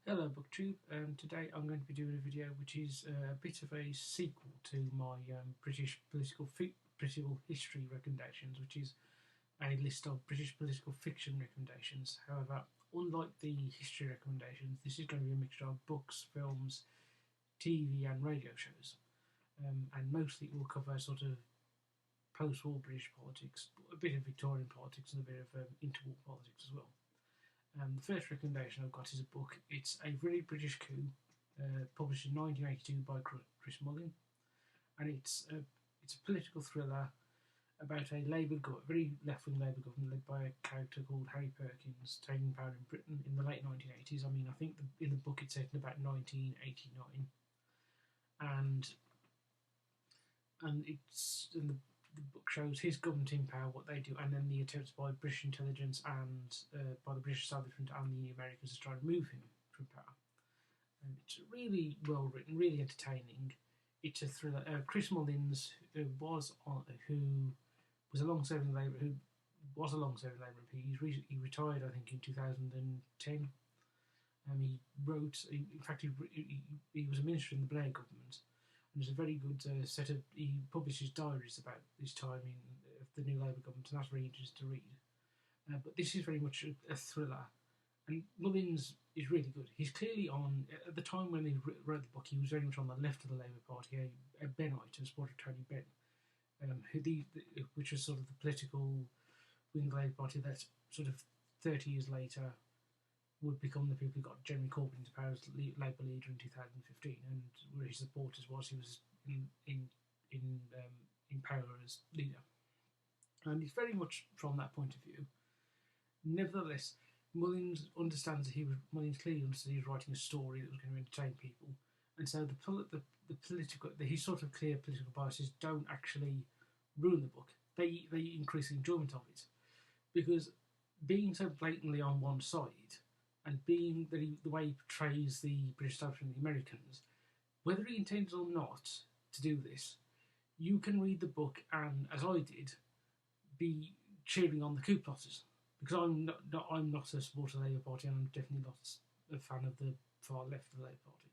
Hello BookTube, today I'm going to be doing a video which is a bit of a sequel to my British political history recommendations, which is a list of British political fiction recommendations. However, unlike the history recommendations, this is going to be a mixture of books, films, TV and radio shows, and mostly it will cover sort of post-war British politics, a bit of Victorian politics and a bit of interwar politics as well. The first recommendation I've got is a book. It's A Very British Coup, published in 1982 by Chris Mullin, and it's a political thriller about a very left-wing Labour government led by a character called Harry Perkins taking power in Britain in the late 1980s. I mean, I think in the book it's set in about 1989, and the book shows his government in power, what they do, and then the attempts by British intelligence and by the British establishment and the Americans to try and remove him from power. It's really well written, really entertaining. It's a thriller. Chris Mullins, who was a long-serving Labour MP. He retired, I think, in 2010. He was a minister in the Blair government. There's a very good set of. He publishes diaries about this time of the new Labour government, and that's very interesting to read. But this is very much a thriller, and Mullins is really good. He's clearly on. At the time when he wrote the book, he was very much on the left of the Labour Party, a Bennite, a supporter of Tony Benn, which was sort of the political wing of the Labour Party that sort of 30 years later would become the people who got Jeremy Corbyn into power as Labour leader in 2015, and where his supporters was he was in power as leader, and it's very much from that point of view. Nevertheless, Mullins clearly understood he was writing a story that was going to entertain people, and so his sort of clear political biases don't actually ruin the book. They increase the enjoyment of it, because being so blatantly on one side, and being the way he portrays the British establishment and the Americans, whether he intends or not to do this, you can read the book and, as I did, be cheering on the coup plotters. Because I'm not a supporter of the Labour Party, and I'm definitely not a fan of the far left of the Labour Party.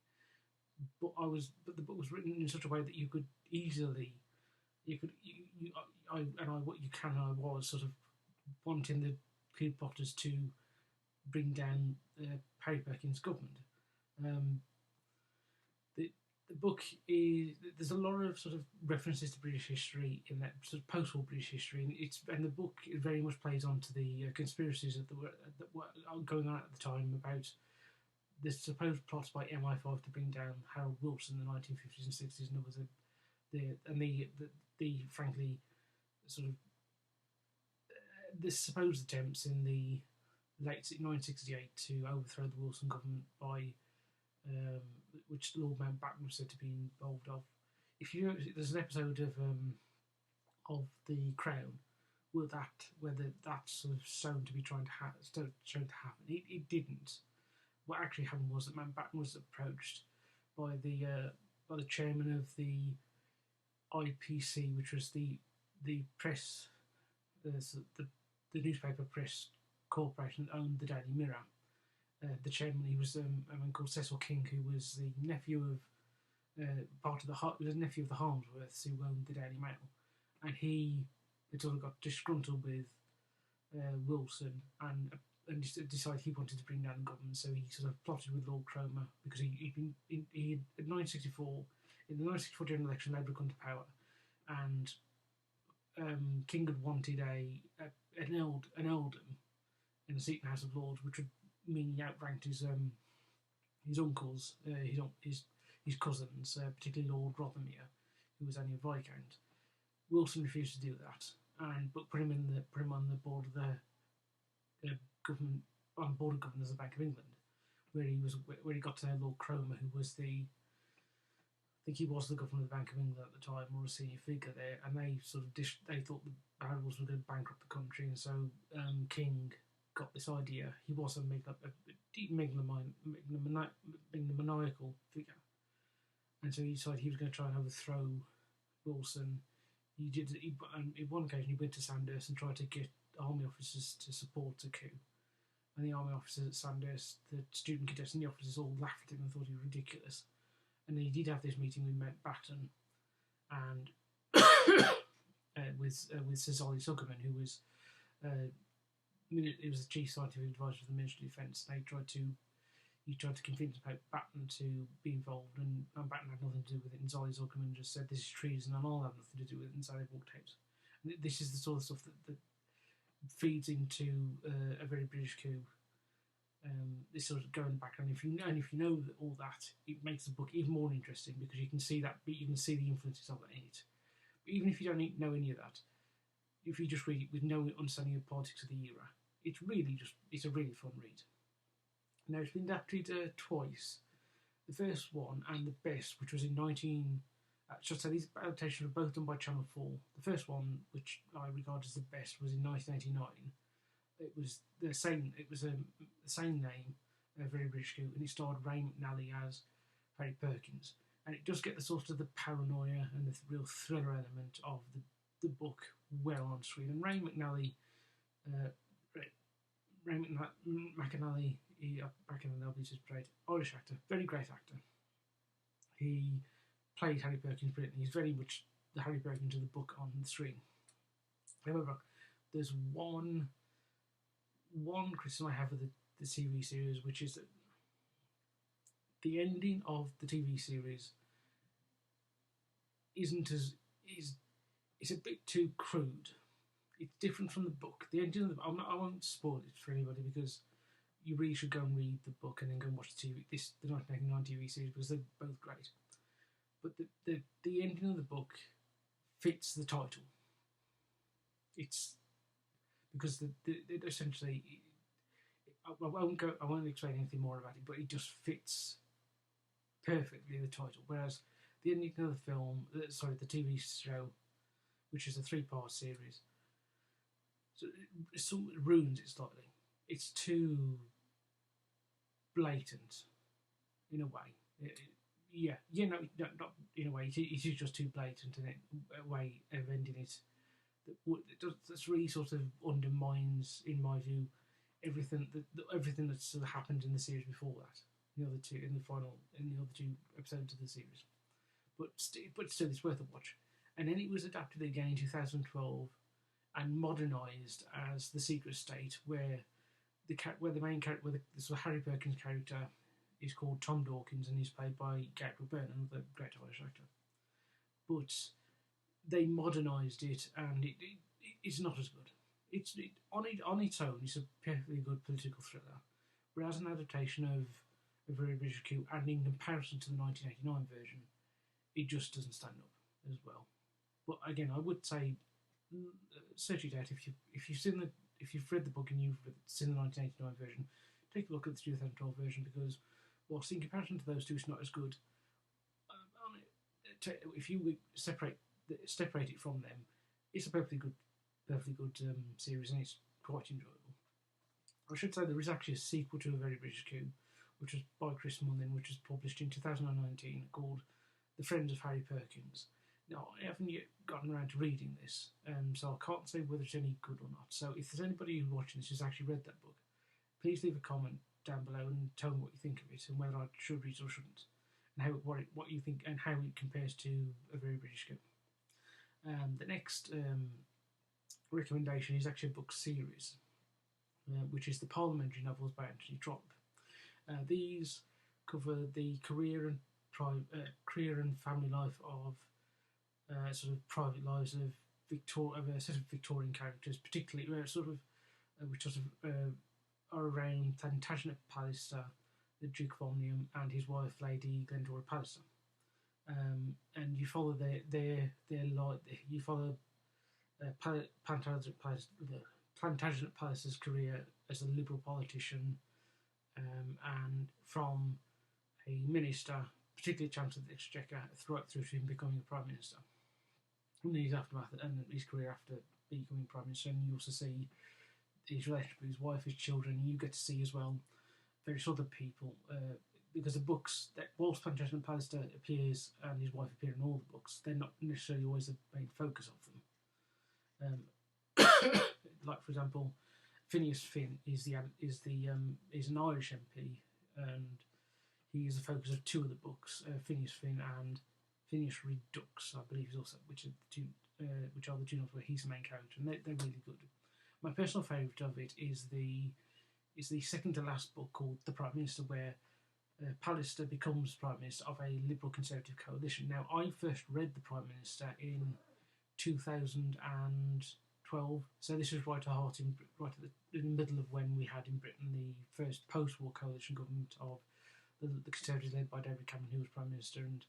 But the book was written in such a way that you could easily, I was sort of wanting the coup plotters to bring down Harry Perkins' government. The book there's a lot of sort of references to British history in that sort of post-war British history, and the book very much plays onto the conspiracies that were going on at the time about the supposed plots by MI5 to bring down Harold Wilson in the 1950s and 60s, and the frankly sort of the supposed attempts in the late 1968 to overthrow the Wilson government by which Lord Mountbatten was said to be involved of. There's an episode of The Crown where that's sort of shown to be shown to happen. It didn't. What actually happened was that Mountbatten was approached by the chairman of the IPC, which was the press, the newspaper press corporation that owned the Daily Mirror. The chairman, he was a man called Cecil King, who was the nephew of the nephew of the Harmsworths, who owned the Daily Mail, and he sort of got disgruntled with Wilson and decided he wanted to bring down the government. So he sort of plotted with Lord Cromer, because he in 1964, in the 1964 general election, Labour had come to power, and King had wanted an earldom in the seat in the House of Lords, which would mean he outranked his uncles, his cousins, particularly Lord Rothermere, who was only a viscount. Wilson refused to do that, but put him on the board of the government, on the board of governors of the Bank of England, where he got to know Lord Cromer, who was I think he was the governor of the Bank of England at the time, or a senior figure there, and they thought the Harold was going to bankrupt the country, and so King got this idea. He was a megalomaniacal figure, and so he decided he was going to try and overthrow Wilson. On one occasion he went to Sandhurst and tried to get army officers to support a coup, and the army officers at Sandhurst, the student cadets and the officers all laughed at him and thought he was ridiculous. And then he did have this meeting with Mountbatten and with Sir Solly Sugarman, who was it was the chief scientific advisor of the Ministry of Defence. They tried to convince Batten to be involved, and Batten had nothing to do with it. And Solly Sugarman just said, "This is treason, and I'll have nothing to do with it." And so they walked out. And this is the sort of stuff that feeds into A Very British Coup. This sort of going back, and if you know that all that, it makes the book even more interesting because you can see the influences of it in it. But even if you don't know any of that, if you just read it with no understanding of politics of the era, it's a really fun read. Now it's been adapted twice. The first one and the best, which was in these adaptations were both done by Channel 4. The first one, which I regard as the best, was in 1989. It was the same. It was the same name, A Very British Coup, and it starred Ray McNally as Harry Perkins. And it does get the sort of the paranoia and the real thriller element of the book well on screen. And Ray McNally, McAnally, back in the novelties, played Irish actor, very great actor. He played Harry Perkins brilliantly. He's very much the Harry Perkins of the book on the screen. However, there's one criticism I have of the TV series, which is that the ending of the TV series it's a bit too crude. It's different from the book. The ending of the book, I won't spoil it for anybody because you really should go and read the book and then go and watch the 1989 TV series because they're both great. But the ending of the book fits the title. It's because essentially, I won't explain anything more about it, but it just fits perfectly the title. Whereas the ending of the film, the TV show, which is a 3-part series, so it sort of ruins it slightly. It's too blatant, in a way. Not in a way. It is just too blatant in a way of ending it. That's really sort of undermines, in my view, everything that's sort of happened in the series before that. In the other two episodes of the series, but still, it's worth a watch. And then it was adapted again in 2012 and modernised as The Secret State, where the main character, the sort of Harry Perkins character, is called Tom Dawkins and he's played by Gabriel Byrne, another great Irish actor. But they modernised it, and it's not as good. On its own, it's a perfectly good political thriller, but as an adaptation of A Very British Coup, and in comparison to the 1989 version, it just doesn't stand up as well. But again, I would say search it out if you've read the book and you've seen the 1989 version. Take a look at the 2012 version because, whilst in comparison to those two, it's not as good. If you separate it from them, it's a perfectly good series, and it's quite enjoyable. I should say there is actually a sequel to A Very British Coup, which was by Chris Mullin, which was published in 2019, called The Friends of Harry Perkins. Now, I haven't yet gotten around to reading this, so I can't say whether it's any good or not. So if there's anybody who's watching this who's actually read that book, please leave a comment down below and tell me what you think of it and whether I should read it or shouldn't, and what you think and how it compares to A Very British Coup. The next recommendation is actually a book series, which is the Parliamentary novels by Anthony Trollope. These cover the career and family life of sort of private lives of a set of Victorian characters, particularly which are around Plantagenet Palliser, the Duke of Omnium, and his wife Lady Glendora Palliser. And you follow their life. You follow Plantagenet Palliser's career as a Liberal politician, and from a minister, particularly Chancellor of the Exchequer, through to him becoming a Prime Minister. And his aftermath and his career after becoming Prime Minister, and you also see his relationship with his wife, his children, and you get to see as well various other people, because the books, whilst Plantagenet Palliser appears and his wife appear in all the books, they're not necessarily always the main focus of them. Like, for example, Phineas Finn is an Irish MP, and he is the focus of two of the books, Phineas Finn and Phineas Redux, I believe, is also which are the two novels where he's the main character, and they're really good. My personal favourite of it is the second to last book called The Prime Minister, where Pallister becomes Prime Minister of a Liberal Conservative coalition. Now, I first read The Prime Minister in 2012, so this was right at the middle of when we had in Britain the first post-war coalition government of the Conservatives led by David Cameron, who was Prime Minister, and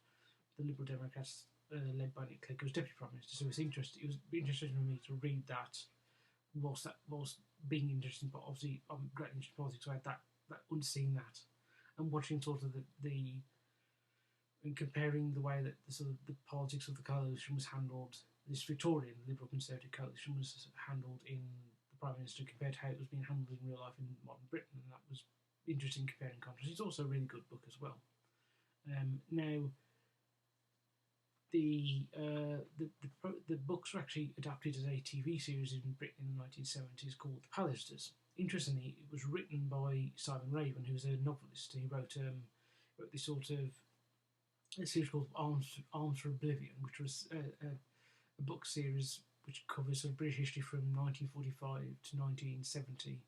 the Liberal Democrats led by Nick Clegg, who was Deputy Prime Minister. So it was interesting for me to read that whilst being interesting, but obviously I'm great interested in politics, so I had that seeing that and watching sort of and comparing the way that the politics of the coalition was handled, this Victorian Liberal Conservative coalition was handled in the Prime Minister compared to how it was being handled in real life in modern Britain, and that was interesting comparing contrast. It's also a really good book as well. Now, the books were actually adapted as a TV series in Britain in the 1970s called The Pallisters. Interestingly, it was written by Simon Raven, who was a novelist. He wrote this sort of a series called Arms for Oblivion, which was a book series which covers sort of British history from 1945 to 1970.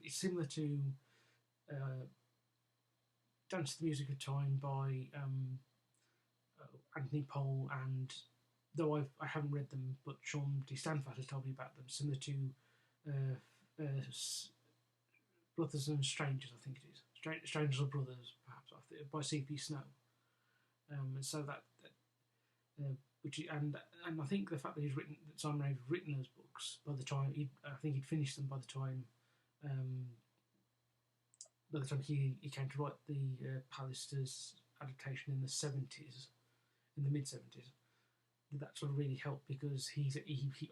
It's similar to Dance to the Music of Time by Anthony Powell, and though I haven't read them, but Sean D. Stanford has told me about them, similar to Brothers and Strangers, I think it is. Strangers or Brothers, perhaps, by C.P. Snow. And so and I think the fact that Simon Raven had written those books by the time I think he'd finished them by the time he came to write the Pallisters adaptation in the mid-70s. That sort of really helped, because he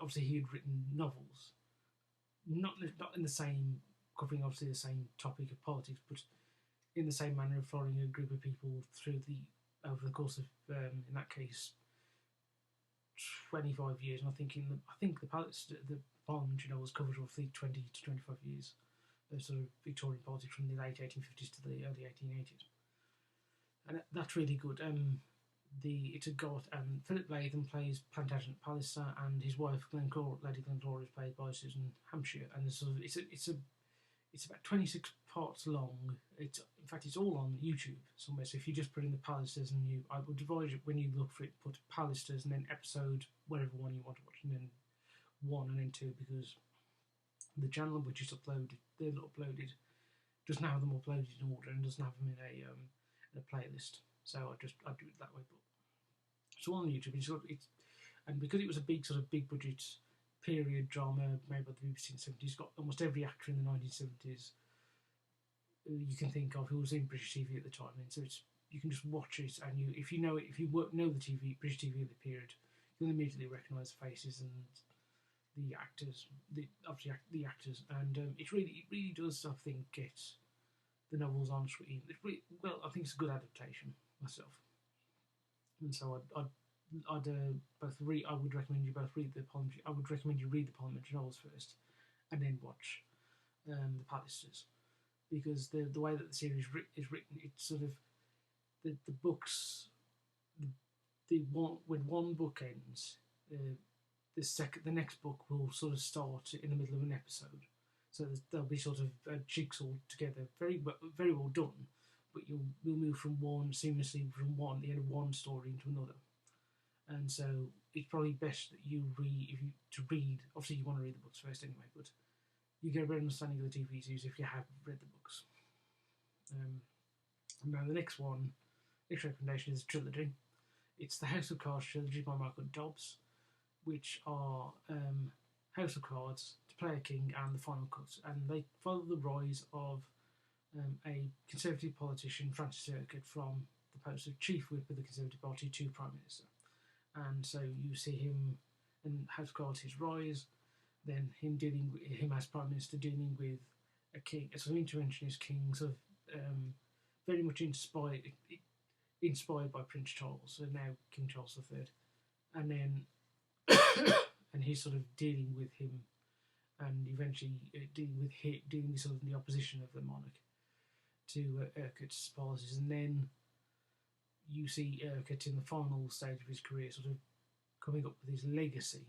obviously he had written novels, not in the same, covering obviously the same topic of politics, but in the same manner of following a group of people over the course of in that case 25 years. And I think the Parliamentary novels covered roughly 20 to 25 years of sort of Victorian politics from the late 1850s to the early 1880s, and that's really good. Philip Latham plays Plantagenet Pallister, and his wife Lady Glencora is played by Susan Hampshire, and it's about 26 parts long. In fact, it's all on YouTube somewhere. So if you just put in the Pallisters, and I would advise you when you look for it, put Pallisters and then episode whatever one you want to watch, and then 1 and then 2, because the channel which is uploaded, doesn't have them uploaded in order and doesn't have them in a playlist. So I do it that way. But it's all on YouTube. And because it was a big budget period drama made by the BBC in the 70s, it's got almost every actor in the 1970s you can think of who was in British TV at the time. And so you can just watch it, and if you know the British TV of the period, you'll immediately recognise the faces and the actors, the actors, and it really does, I think, get the novels on screen. I think it's a good adaptation myself, and so I would recommend you both read the Parliamentary. I would recommend you read the Parliamentary novels first, and then watch the Pallisters, because the way that the series is written, it's sort of the books. When one book ends, the next book will sort of start in the middle of an episode. So there'll be sort of a jigsaw together, very well done, but we'll move seamlessly from the end of one story into another. And so it's probably best that you read. Obviously you want to read the books first anyway, but you get a better understanding of the TV series if you have read the books. Now the next recommendation is a trilogy. It's the House of Cards trilogy by Michael Dobbs, which are House of Cards, To Play a King, and The Final Cut, and they follow the rise of a Conservative politician, Francis Urquhart, from the post of Chief Whip of the Conservative Party to Prime Minister. And so you see him in House of Cards, his rise, then him as Prime Minister dealing with a king, a sort of interventionist king, sort of very much inspired by Prince Charles, so now King Charles III, and then and he's sort of dealing with him and eventually dealing with sort of the opposition of the monarch to Urquhart's policies, and then you see Urquhart in the final stage of his career, sort of coming up with his legacy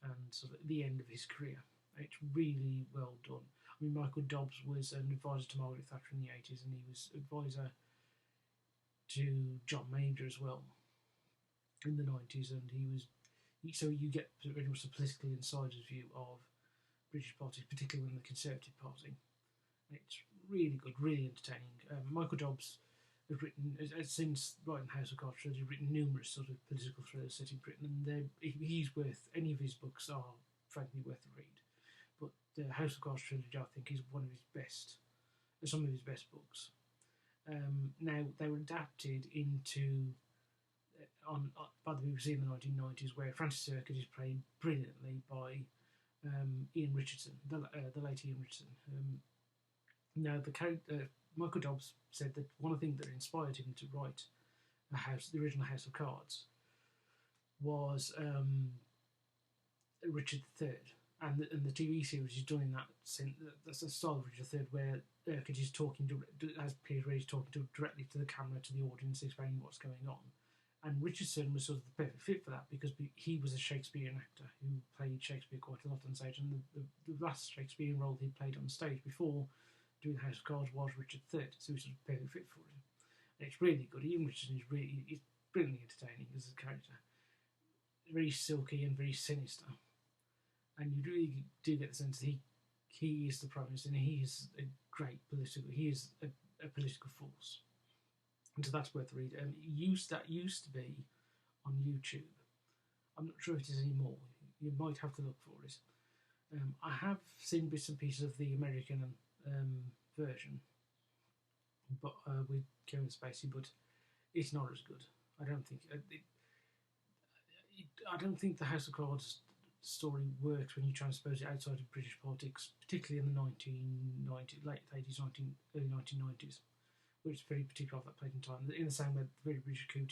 and sort of the end of his career. It's really well done. I mean, Michael Dobbs was an advisor to Margaret Thatcher in the 80s, and he was advisor to John Major as well in the 90s, and so you get very much a political insider's view of British politics, particularly within the Conservative Party. It's really good, really entertaining. Michael Dobbs has written, since writing House of Cards, he's written numerous sort of political thrillers set in Britain, and any of his books are frankly worth a read. But the House of Cards trilogy, I think, is some of his best books. Now, they were adapted into by the BBC in the 1990s, where Francis Urquhart is played brilliantly by Ian Richardson, the late Ian Richardson. Now, Michael Dobbs said that one of the things that inspired him to write the original House of Cards, was Richard III, and the TV series is done in that sense. That's the style of Richard III, where Urquhart is talking directly to the camera, to the audience, explaining what's going on. And Richardson was sort of the perfect fit for that, because he was a Shakespearean actor who played Shakespeare quite a lot on stage, and the last Shakespearean role he played on stage before doing House of Cards was Richard III, so he was sort of perfect fit for it. And it's really good. Ian Richardson is brilliantly entertaining as a character. Very silky and very sinister. And you really do get the sense that he is the Prime Minister, and he is a political force. And so that's worth a read. That used to be on YouTube. I'm not sure if it is anymore. You might have to look for it. I have seen bits and pieces of the American version, but with Kevin Spacey, but it's not as good. I don't think. I don't think the House of Cards story works when you transpose it outside of British politics, particularly in the late 80s, early 1990s, which is very particular of that point in time. In the same way, the very British coup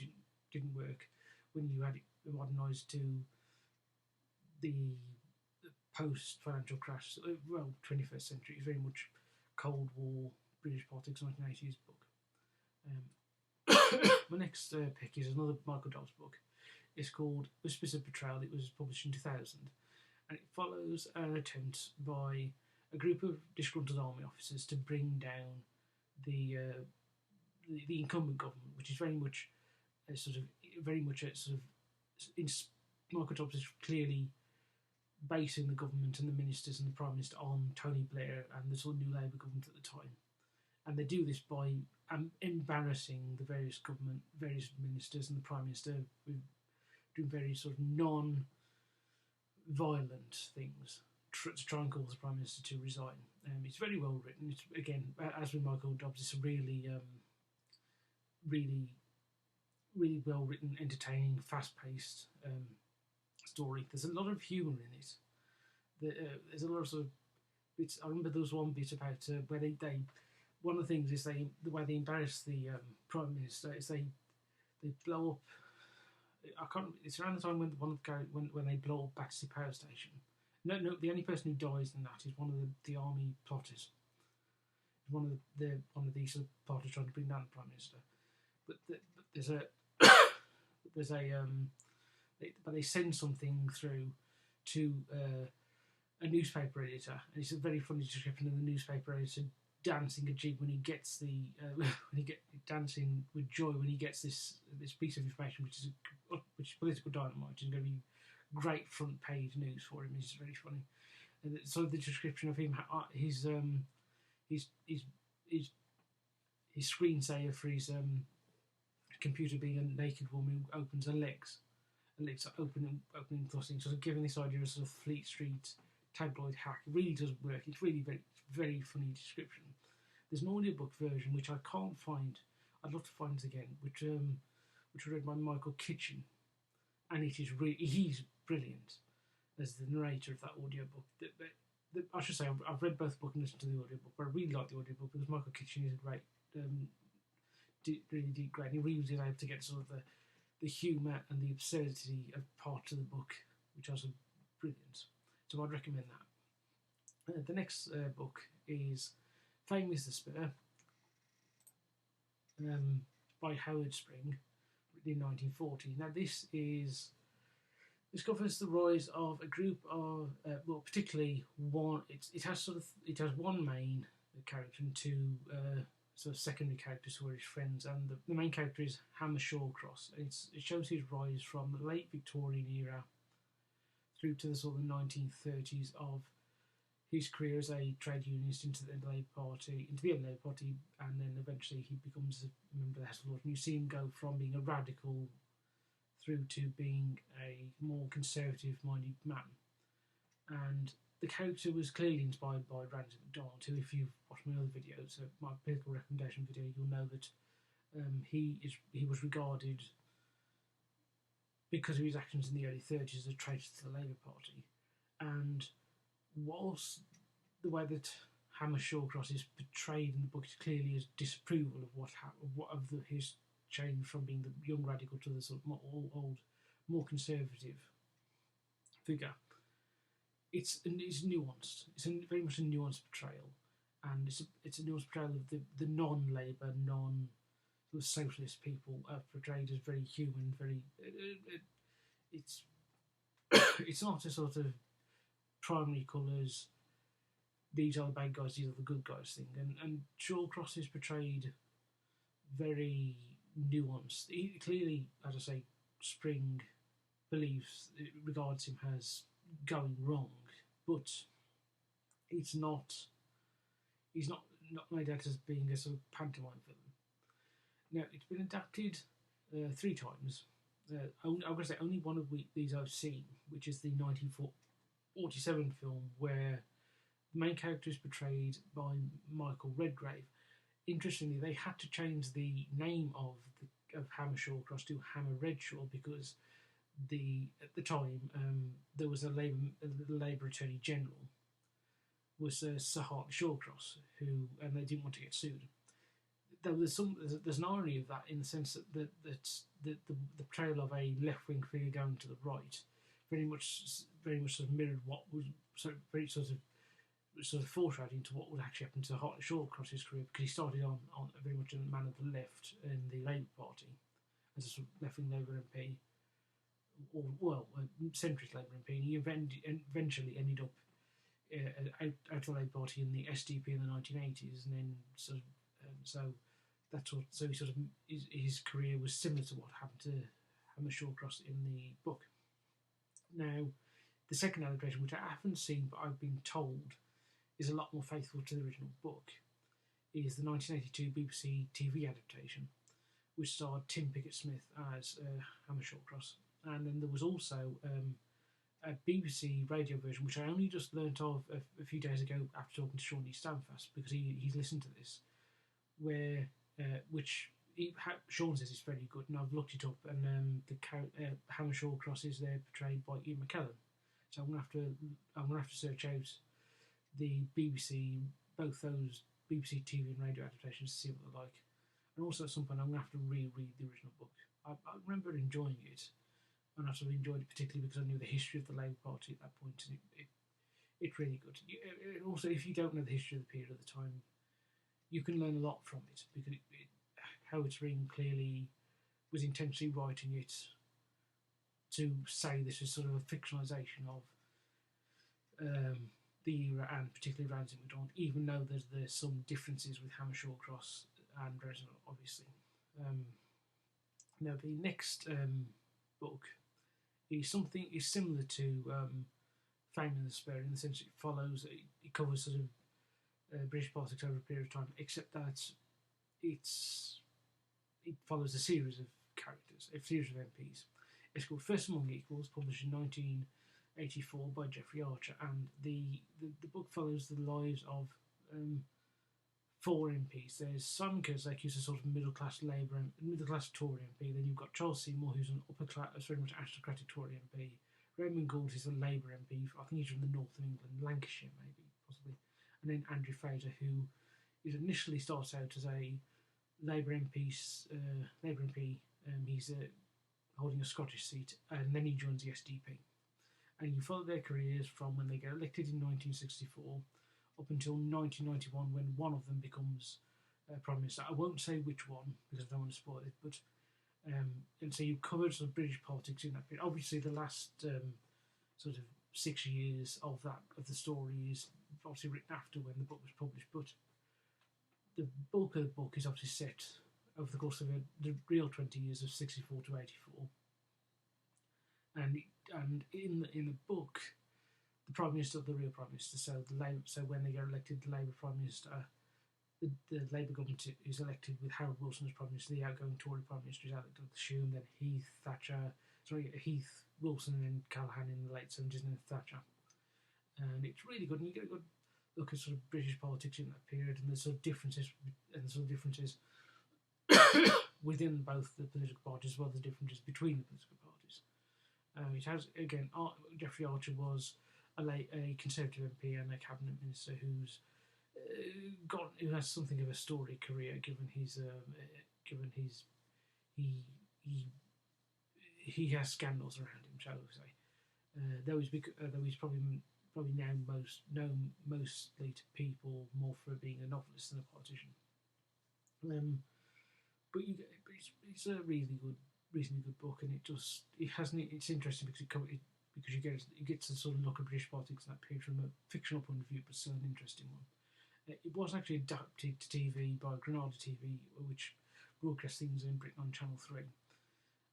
didn't work when you had it modernised to the post-financial crash, 21st century. It's very much Cold War, British politics, 1980s book. My next pick is another Michael Dobbs book. It's called Whispers of Betrayal. It was published in 2000, and it follows an attempt by a group of disgruntled army officers to bring down the incumbent government, which is very much Michael Dobbs is clearly basing the government and the ministers and the Prime Minister on Tony Blair and the sort of new Labour government at the time. And they do this by embarrassing the various ministers and the Prime Minister with doing very sort of non-violent things to try and cause the Prime Minister to resign. It's very well written. It's, again, as with Michael Dobbs, it's a really well written, entertaining, fast-paced story. There's a lot of humour in it. There's a lot of sort of bits. I remember there was one bit about where they one of the things is the way they embarrass the Prime Minister is they blow up. It's around the time when they blow up Battersea Power Station. No, the only person who dies in that is one of the army plotters. One of the sort of plotters trying to bring down the Prime Minister. But they send something through to a newspaper editor, and it's a very funny description of the newspaper editor dancing a jig when he gets dancing with joy when he gets this piece of information, which is political dynamite, and going to be great front page news for him. It's very funny. And so the description of him, his screensaver for his computer being a naked woman who opens her legs, and legs are opening, thrusting, sort of giving this idea of sort of Fleet Street tabloid hack. It really does work. It's really very, very funny description. There's an audiobook version which I can't find. I'd love to find it again, which was read by Michael Kitchen, and he's brilliant as the narrator of that audiobook. I should say I've read both books and listened to the audiobook, but I really like the audiobook because Michael Kitchen is a great, really great. And he really was able to get sort of the humour and the absurdity of parts of the book, which are sort of brilliant. So I'd recommend that. The next book is Fame is the Spur, by Howard Spring, written in 1940. Now this covers the rise of a group of, well, particularly one. It has one main character and two sort of secondary characters who are his friends, and the main character is Hammer Shawcross. It shows his rise from the late Victorian era through to the sort of 1930s of his career as a trade unionist into the Labour Party, and then eventually he becomes a member of the House of Lords. And you see him go from being a radical through to being a more conservative-minded man. And the character was clearly inspired by Ramsay MacDonald, who, if you've watched my other videos, my political recommendation video, you'll know that he was regarded, because of his actions in the early 30s, as a traitor to the Labour Party. And whilst the way that Hammer Shawcross is portrayed in the book is clearly as disapproval of his change from being the young radical to the sort of old, more conservative figure, it's nuanced. It's very much a nuanced portrayal, and it's a nuanced portrayal of the non-Labour, sort of socialist people portrayed as very human, very. It's it's not a sort of primary colours, these are the bad guys, these are the good guys thing. And Shawcross is portrayed very nuanced. He, clearly, as I say, Spring regards him as going wrong, but he's not made out as being a sort of pantomime villain. Now, it's been adapted 3 times. I'm going to say only one of these I've seen, which is the 1947 film where the main character is portrayed by Michael Redgrave. Interestingly, they had to change the name of Hammer Shawcross to Hammer Redshaw because at the time there was a Labour Attorney General was Sir Hartley Shawcross, and they didn't want to get sued. There's an irony of that in the sense that the portrayal of a left-wing figure going to the right very much sort of mirrored what was sort of foreshadowing to what would actually happen to Hartley Shawcross's career, because he started on very much a man of the left in the Labour Party as a sort of left-wing Labour MP, or centrist Labour MP, and he eventually ended up out of the Labour Party in the SDP in the 1980s, and then his career was similar to what happened to Hammer Shawcross in the book. Now, the second adaptation, which I haven't seen but I've been told is a lot more faithful to the original book, is the 1982 BBC TV adaptation, which starred Tim Pickett-Smith as Hammer Shawcross. And then there was also a BBC radio version, which I only just learnt of a few days ago after talking to Sean D. Stanfast, because he's listened to this, which Sean says is very good, and I've looked it up, and Hammer Shawcross is there portrayed by Ian McKellen. So I'm gonna have to search out the BBC, both those BBC TV and radio adaptations, to see what they're like. And also at some point I'm gonna have to reread the original book. I remember enjoying it, and I sort of enjoyed it particularly because I knew the history of the Labour Party at that point, and it's really good. Also, if you don't know the history of the period at the time, you can learn a lot from it, because Howard Spring clearly was intentionally writing it to say this is sort of a fictionalisation of the era, and particularly Ramsay MacDonald, even though there's some differences with Hammer Shawcross and Reginald, obviously. Now, the next book is similar to Fame in the Spur, in the sense it covers sort of British politics over a period of time, except that it follows a series of characters, a series of MPs. It's called First Among Equals, published in 1984 by Geoffrey Archer, and the book follows the lives of 4 MPs. There's Simon Kerslake, who's a sort of middle class Tory MP. Then you've got Charles Seymour, who's an upper class, very much aristocratic Tory MP. Raymond Gould is a Labour MP. I think he's from the north of England, Lancashire maybe, possibly. And then Andrew Fraser, who initially starts out as a Labour MP. He's holding a Scottish seat, and then he joins the SDP. and you follow their careers from when they get elected in 1964 up until 1991, when one of them becomes Prime Minister. I won't say which one because I don't want to spoil it, but and so you covered sort of British politics in that period. Obviously, the last sort of 6 years of the story is obviously written after when the book was published, but the bulk of the book is obviously set over the course of the real 20 years of 64 to 84. And in the book, the Prime Minister, the real Prime Minister, so when they get elected, the Labour Prime Minister, the Labour government is elected with Harold Wilson as Prime Minister. The outgoing Tory Prime Minister is Alec Douglas-Home, then Heath Wilson, and then Callaghan in the late 70s, and then Thatcher. And it's really good, and you get a good look at sort of British politics in that period, and the sort of differences within both the political parties, as well as the differences between the political parties. It has, again, Jeffrey Archer was a Conservative MP and a cabinet minister who has something of a storied career, given he has scandals around him, shall we say? Though he's probably now known mostly to people more for being a novelist than a politician. But it's a reasonably good book, and it's interesting because you get to sort of look at British politics in that period from a fictional point of view, but still an interesting one. It was actually adapted to TV by Granada TV, which broadcast things in Britain on Channel 3.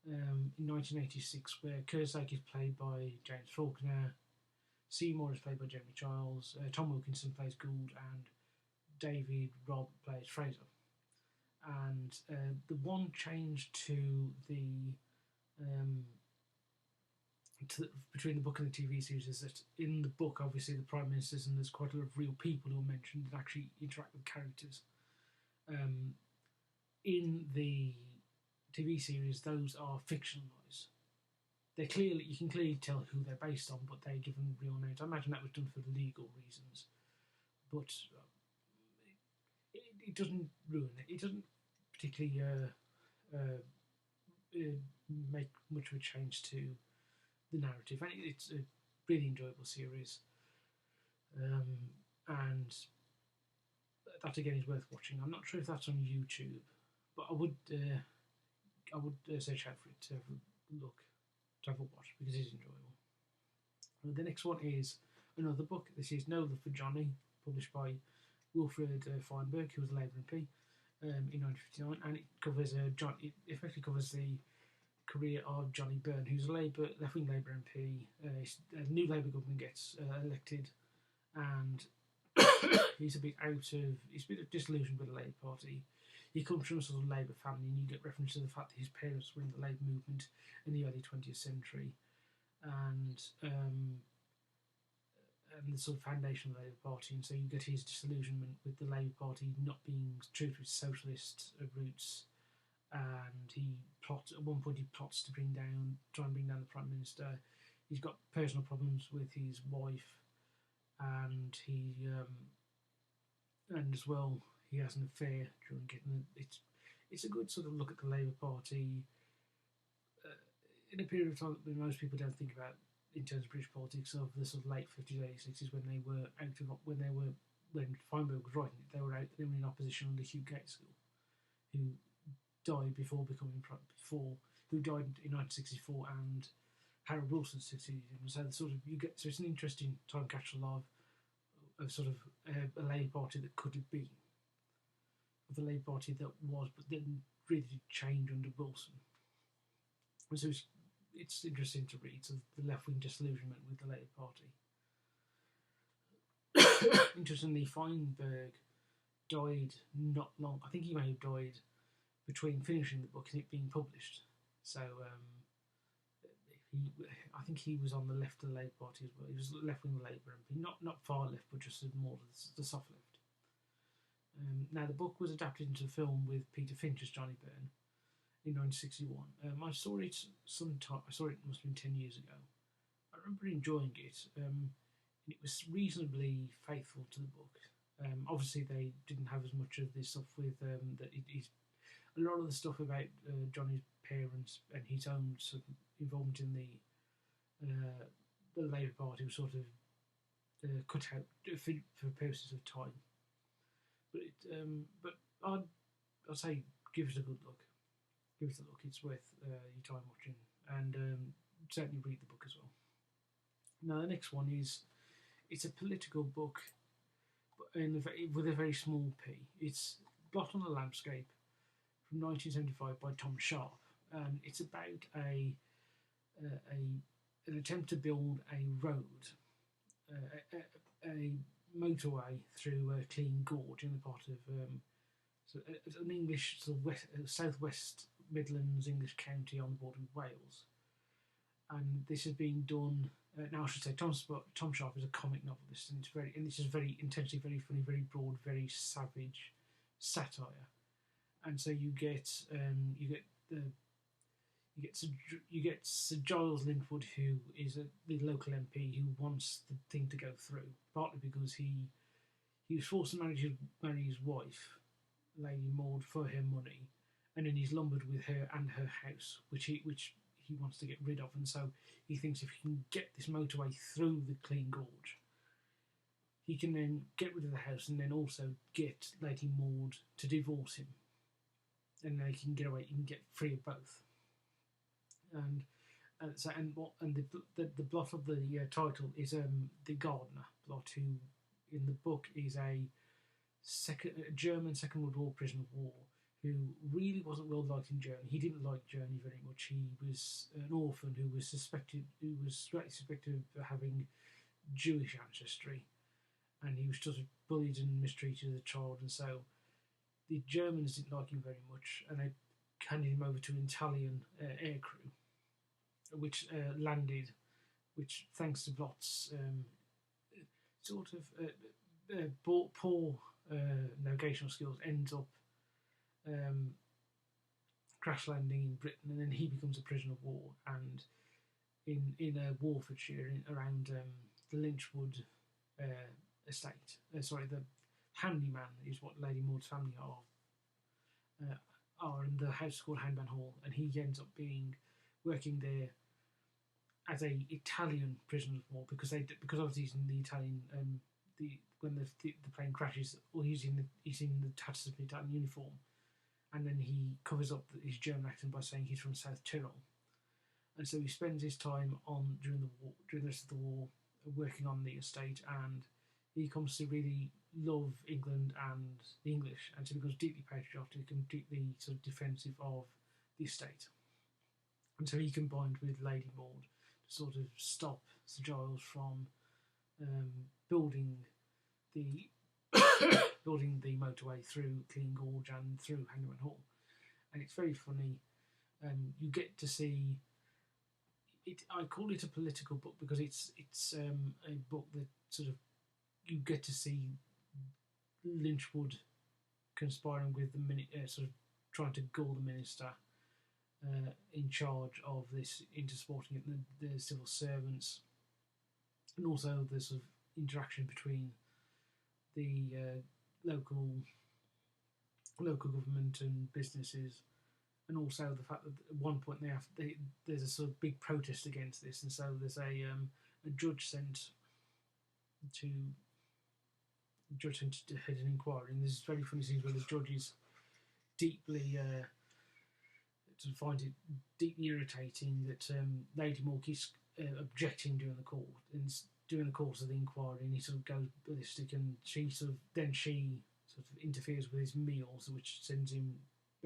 In 1986, where Cusack is played by James Faulkner, Seymour is played by Jeremy Charles, Tom Wilkinson plays Gould, and David Robb plays Fraser. And the one change between the book and the TV series is that in the book, obviously, the Prime Ministers and there's quite a lot of real people who are mentioned that actually interact with characters. In the TV series, those are fictionalised. You can clearly tell who they're based on, but they're given real names. I imagine that was done for legal reasons, but it doesn't ruin it. It doesn't particularly make much of a change to the narrative. And it's a really enjoyable series, and that again is worth watching. I'm not sure if that's on YouTube, but I would search out for it to have a look, to have a watch, because it is enjoyable. And the next one is another book. This is No Love for Johnny, published by Wilfred Feinberg, who was a Labour MP in 1959, and it effectively covers the career of Johnny Byrne, who's a left-wing Labour MP. A new Labour government gets elected, and he's a bit disillusioned with the Labour Party. He comes from a sort of Labour family, and you get reference to the fact that his parents were in the Labour movement in the early 20th century, and the sort of foundation of the Labour Party, and so you get his disillusionment with the Labour Party not being true to its socialist roots, and at one point he plots to try and bring down the Prime Minister. He's got personal problems with his wife, and and as well he has an affair during getting it's a good sort of look at the Labour Party in a period of time that most people don't think about in terms of British politics, of the sort of late 50s, early 60s, when Feinberg was writing it, they were in opposition under Hugh Gaitskell, who died who died in 1964, and Harold Wilson succeeded him. So it's an interesting time capsule of sort of a Labour Party that could have been, of the Labour Party that was, but then really did change under Wilson. So it's interesting to read, so the left-wing disillusionment with the Labour Party. Interestingly, Feinberg died not long. I think he may have died between finishing the book and it being published. So I think he was on the left of the Labour Party as well. He was left-wing Labour MP, not far left, but just more the soft left. Now, the book was adapted into a film with Peter Finch as Johnny Byrne in 1961. I saw it sometime. I saw it must have been 10 years ago. I remember enjoying it. It was reasonably faithful to the book. Obviously, they didn't have as much of this stuff with a lot of the stuff about Johnny's parents and his own sort of involvement in the Labour Party was sort of cut out for purposes of time. But I'd say give it a good look. Give it a look. It's worth your time watching, and certainly read the book as well. Now the next one is it's a political book, but with a very small p. It's Blot on the Landscape from 1975 by Tom Sharp, and it's about an attempt to build a road, a motorway through Clean Gorge in the part of an English sort of southwest Midlands English county on the border with Wales. And this has been done. Now I should say Tom Sharp is a comic novelist, and this is very intentionally very funny, very broad, very savage satire. And so you get Sir Giles Linford, who is the local MP who wants the thing to go through, partly because he was forced to marry his wife, Lady Maud, for her money, and then he's lumbered with her and her house, which he wants to get rid of, and so he thinks if he can get this motorway through the Clean Gorge, he can then get rid of the house and then also get Lady Maud to divorce him, and they can get away. He can get free of both. And the Blot of the title is the gardener Blot, who in the book is a German Second World War prisoner of war who really wasn't well liked in Germany. He didn't like Germany very much. He was an orphan who was rightly suspected of having Jewish ancestry, and he was sort of bullied and mistreated as a child, and so the Germans didn't like him very much, and they handed him over to an Italian aircrew, which landed, which thanks to Blot's poor navigational skills, ends up crash landing in Britain, and then he becomes a prisoner of war. And in Warfordshire, around the Lynchwood estate, the handyman is what Lady Maud's family are, and the house is called Hangman Hall, and he ends up working there as a Italian prisoner of war because obviously he's in the Italian when the plane crashes, or he's in the tattered Italian uniform, and then he covers up his German accent by saying he's from South Tyrol, and so he spends his time during the rest of the war working on the estate, and he comes to really love England and the English, and so becomes deeply patriotic and deeply sort of defensive of the estate. And so he combined with Lady Maud to sort of stop Sir Giles from building the motorway through Clean Gorge and through Hangman Hall. And it's very funny. You get to see it. I call it a political book because it's a book that sort of you get to see Lynchwood conspiring with the sort of trying to gull the minister in charge of this, intersporting it, the civil servants, and also the sort of interaction between the local government and businesses, and also the fact that at one point there's a sort of big protest against this, and so there's a judge sent to head an inquiry, and there's very funny scenes where the judge is deeply find it deeply irritating that Lady Maud keeps objecting during the course of the inquiry, and he sort of goes ballistic, and she sort of interferes with his meals, which sends him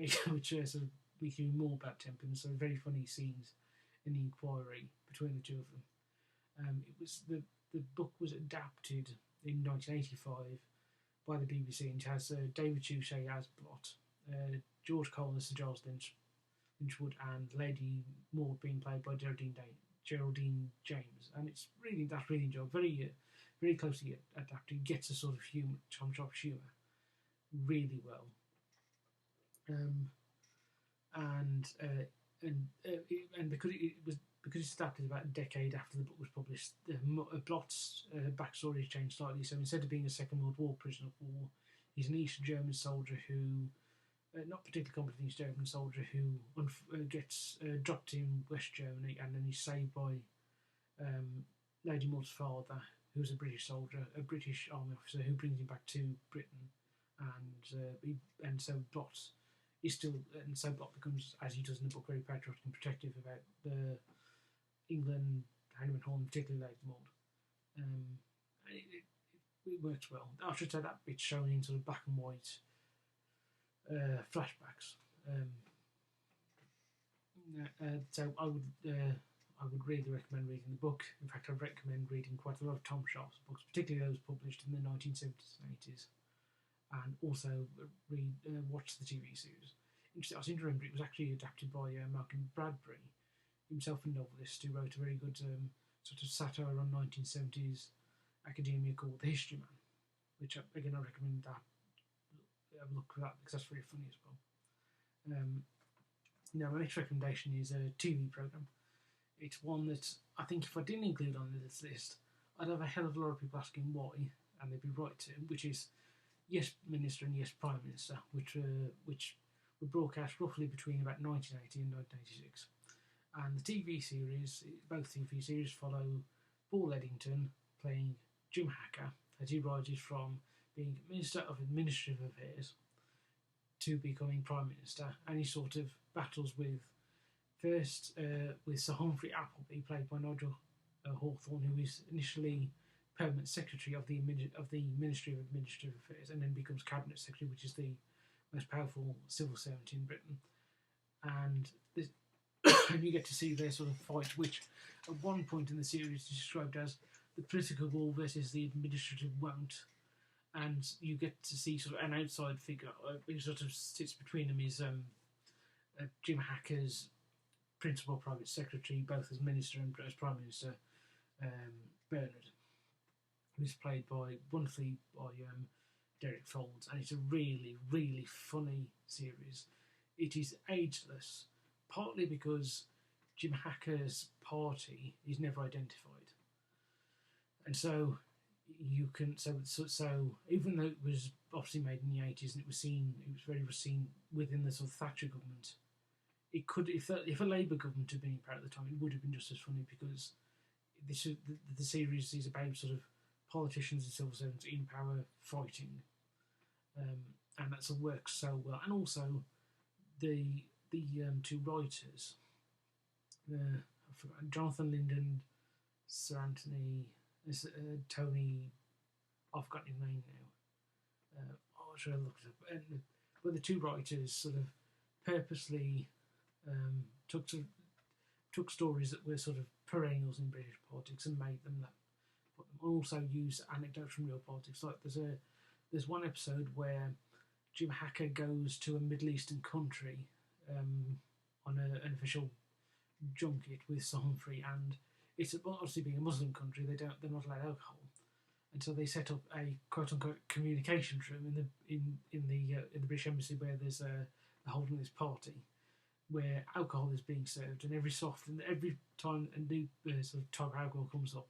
sort of makes him more bad tempered. And so very funny scenes in the inquiry between the two of them. It was the book was adapted in 1985 by the BBC, and it has David Suchet as Blot, George Cole as Sir Giles Lynchwood, and Lady Maud being played by Geraldine James, and that's really enjoyable. Very closely adapted. Gets a sort of Tom Sharp's humour really well, and because it's adapted about a decade after the book was published, Blot's backstory has changed slightly. So instead of being a Second World War prisoner of war, he's an East German soldier who. Not particularly competent East German soldier who gets dropped in West Germany, and then he's saved by Lady Maud's father, who's a British soldier, a British army officer, who brings him back to Britain, and so Blot is still, and so Blot becomes, as he does in the book, very patriotic and protective about the England, Hannibal Horn, particularly Lady Maud. It works well. I should say that bit's shown in sort of black and white flashbacks. So I would really recommend reading the book. In fact, I'd recommend reading quite a lot of Tom Sharpe's books, particularly those published in the 1970s and 80s, and also watch the TV series. Interesting, I seem to remember it was actually adapted by Malcolm Bradbury, himself a novelist who wrote a very good sort of satire on 1970s academia called The History Man, which again I recommend that. Have a look at that because that's very funny as well. Now, my next recommendation is a TV programme. It's one that I think if I didn't include on this list, I'd have a hell of a lot of people asking why, and they'd be right to, which is Yes Minister and Yes Prime Minister, which were broadcast roughly between about 1980 and 1986. And the TV series, both TV series, follow Paul Eddington playing Jim Hacker as he rises from being Minister of Administrative Affairs to becoming Prime Minister, and he sort of battles with Sir Humphrey Appleby, played by Nigel Hawthorne, who is initially Permanent Secretary of the Ministry of Administrative Affairs, and then becomes Cabinet Secretary, which is the most powerful civil servant in Britain. And you get to see their sort of fight, which at one point in the series is described as the political will versus the administrative won't. And you get to see sort of an outside figure who sort of sits between them is Jim Hacker's principal private secretary, both as Minister and as Prime Minister, Bernard, who's played wonderfully by Derek Folds, and it's a really, really funny series. It is ageless, partly because Jim Hacker's party is never identified, and so you can so even though it was obviously made in the 80s and it was very much seen within the sort of Thatcher government, it could, if a Labour government had been in power at the time, it would have been just as funny, because the series is about sort of politicians and civil servants in power fighting, and that's works so well. And also the two writers, I forgot, Jonathan Linden, Sir Anthony, Tony, I've forgotten his name now. I should have looked it up. But the two writers sort of purposely took stories that were sort of perennials in British politics and made them that. But also use anecdotes from real politics. Like there's one episode where Jim Hacker goes to a Middle Eastern country on an official junket with Sir Humphrey, and it's obviously being a Muslim country, they're not allowed alcohol, and so they set up a quote unquote communications room in the British Embassy where they're holding this party where alcohol is being served, and every time a new sort of type of alcohol comes up,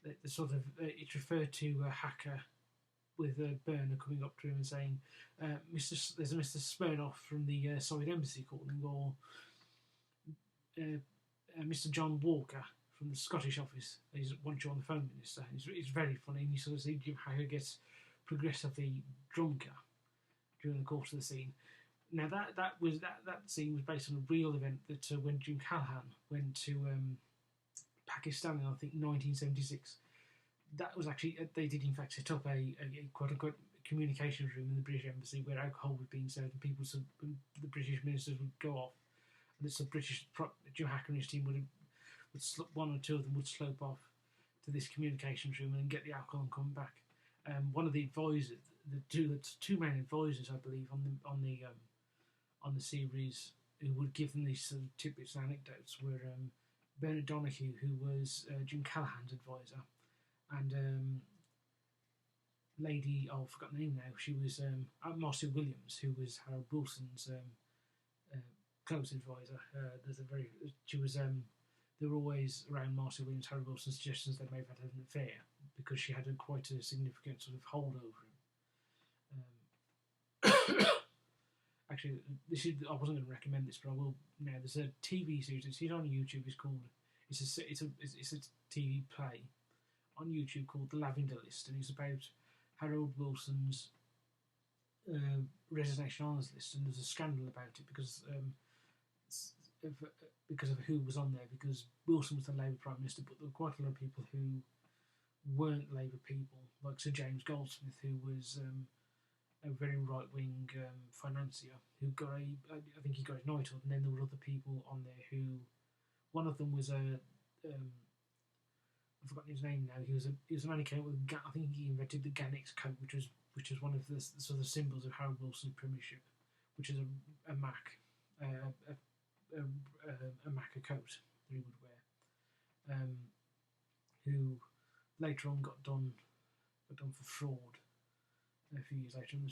it's referred to a Hacker with a burner coming up to him and saying, "There's a Mr. Smirnoff from the Soviet Embassy calling," or Mr. John Walker from the Scottish office. He's wants you on the phone, Minister. It's very funny, and you sort of see Jim Hacker gets progressively drunker during the course of the scene. Now that scene was based on a real event that when Jim Callaghan went to Pakistan in I think 1976. That was actually they did in fact set up a quote unquote communications room in the British Embassy where alcohol was being served, and people, the British ministers would go off, and the British Jim Hacker and his team one or two of them would slope off to this communications room and get the alcohol and come back. One of the advisors, the two main advisors, I believe, on the series, who would give them these sort of tidbits and anecdotes, were Bernard Donahue, who was Jim Callaghan's advisor, and lady, I've forgotten the name now. She was Marcia Williams, who was Harold Wilson's close advisor. They were always around Marcia Williams, Harold Wilson's suggestions they may have had an affair because she had quite a significant sort of hold over him. Actually, I wasn't going to recommend this, but I will now. There's a TV series. It's on YouTube. it's a TV play on YouTube called The Lavender List, and it's about Harold Wilson's resignation honours list, and there's a scandal about it because of who was on there. Because Wilson was the Labour Prime Minister, but there were quite a lot of people who weren't Labour people, like Sir James Goldsmith, who was a very right-wing financier who got I think he got his knighthood, and then there were other people on there who, one of them was I've forgotten his name now. He was a man who came up with I think he invented the Ganex coat, which was one of the sort of symbols of Harold Wilson's premiership, which is a Mac, a Mac coat that he would wear, who later on got done for fraud a few years later. And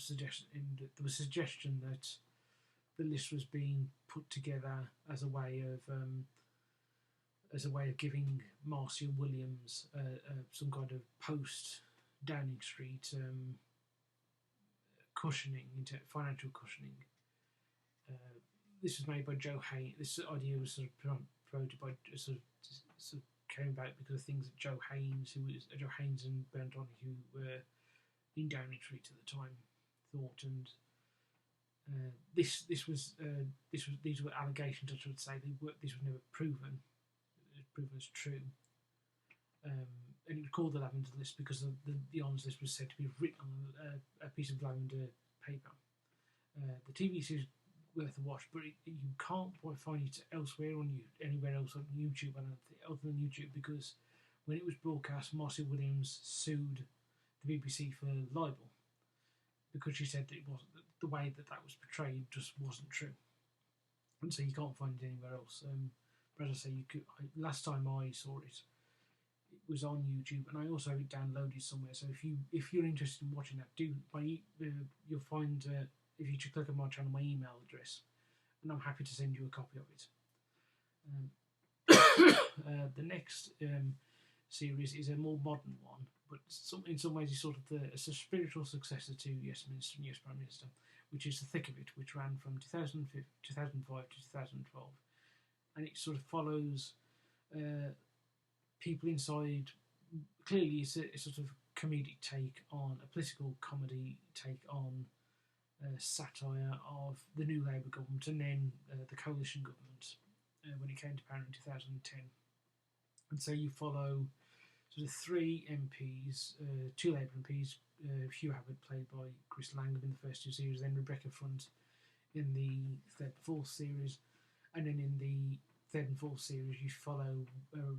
there was a suggestion that the list was being put together as a way of giving Marcia Williams some kind of post Downing Street cushioning, into financial cushioning. This was made by Joe Haynes. This idea was sort of promoted by sort of came about because of things that Joe Haynes and Bernard Donahue were in Downing Street at the time thought, and these were allegations. I should say this was never proven. It was proven as true, and it was called the Lavender List because the honours list was said to be written on a piece of lavender paper. The TV series worth a watch, but you can't quite find it elsewhere anywhere else on YouTube, other than YouTube, because when it was broadcast, Marcia Williams sued the BBC for libel because she said that it wasn't the way that was portrayed just wasn't true, and so you can't find it anywhere else. But as I say, last time I saw it, it was on YouTube, and I also downloaded somewhere. So if you're interested in watching that, you'll find if you click on my channel, my email address, and I'm happy to send you a copy of it. The next series is a more modern one, but in some ways it's sort of it's a spiritual successor to Yes Minister and Yes Prime Minister, which is The Thick of It, which ran from 2005 to 2012, and it sort of follows people inside. Clearly, it's a sort of comedic take on a political comedy take on satire of the new Labour government and then the coalition government when it came to power in 2010. And so you follow sort of three MPs, two Labour MPs, Hugh Abbott played by Chris Langham in the first two series, then Rebecca Front in the third and fourth series, and then in the third and fourth series you follow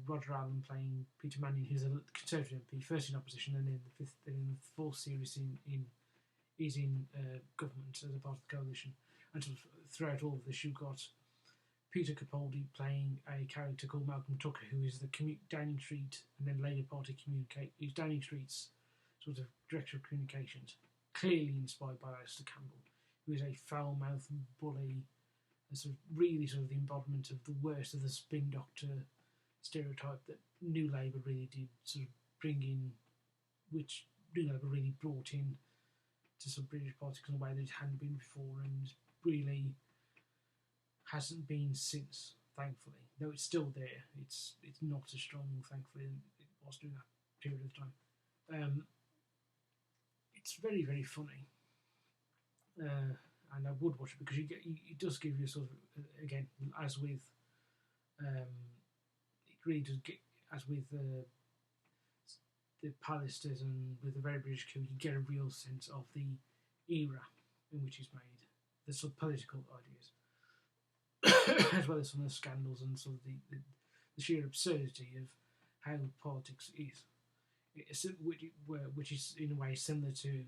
Roger Allen playing Peter Mannion, who's a Conservative MP, first in opposition, and then in the fourth series is in government as a part of the coalition. And sort of throughout all of this, you've got Peter Capaldi playing a character called Malcolm Tucker, who is the Downing Street and then Labour Party who's Downing Street's sort of director of communications, clearly inspired by Alistair Campbell, who is a foul-mouthed bully, really sort of the embodiment of the worst of the spin doctor stereotype that New Labour really did sort of bring in, which New Labour really brought in to some British politics in a way that it hadn't been before, and really hasn't been since, thankfully. Though it's still there, it's not as strong, thankfully, as it was during that period of time. It's very, very funny, and I would watch it because it does give you sort of, again, as with it really does get, as with the Palisters and with the Very British Coup, you get a real sense of the era in which it's made, the sort of political ideas, as well as some of the scandals and sort of the sheer absurdity of how politics is. Which is in a way similar to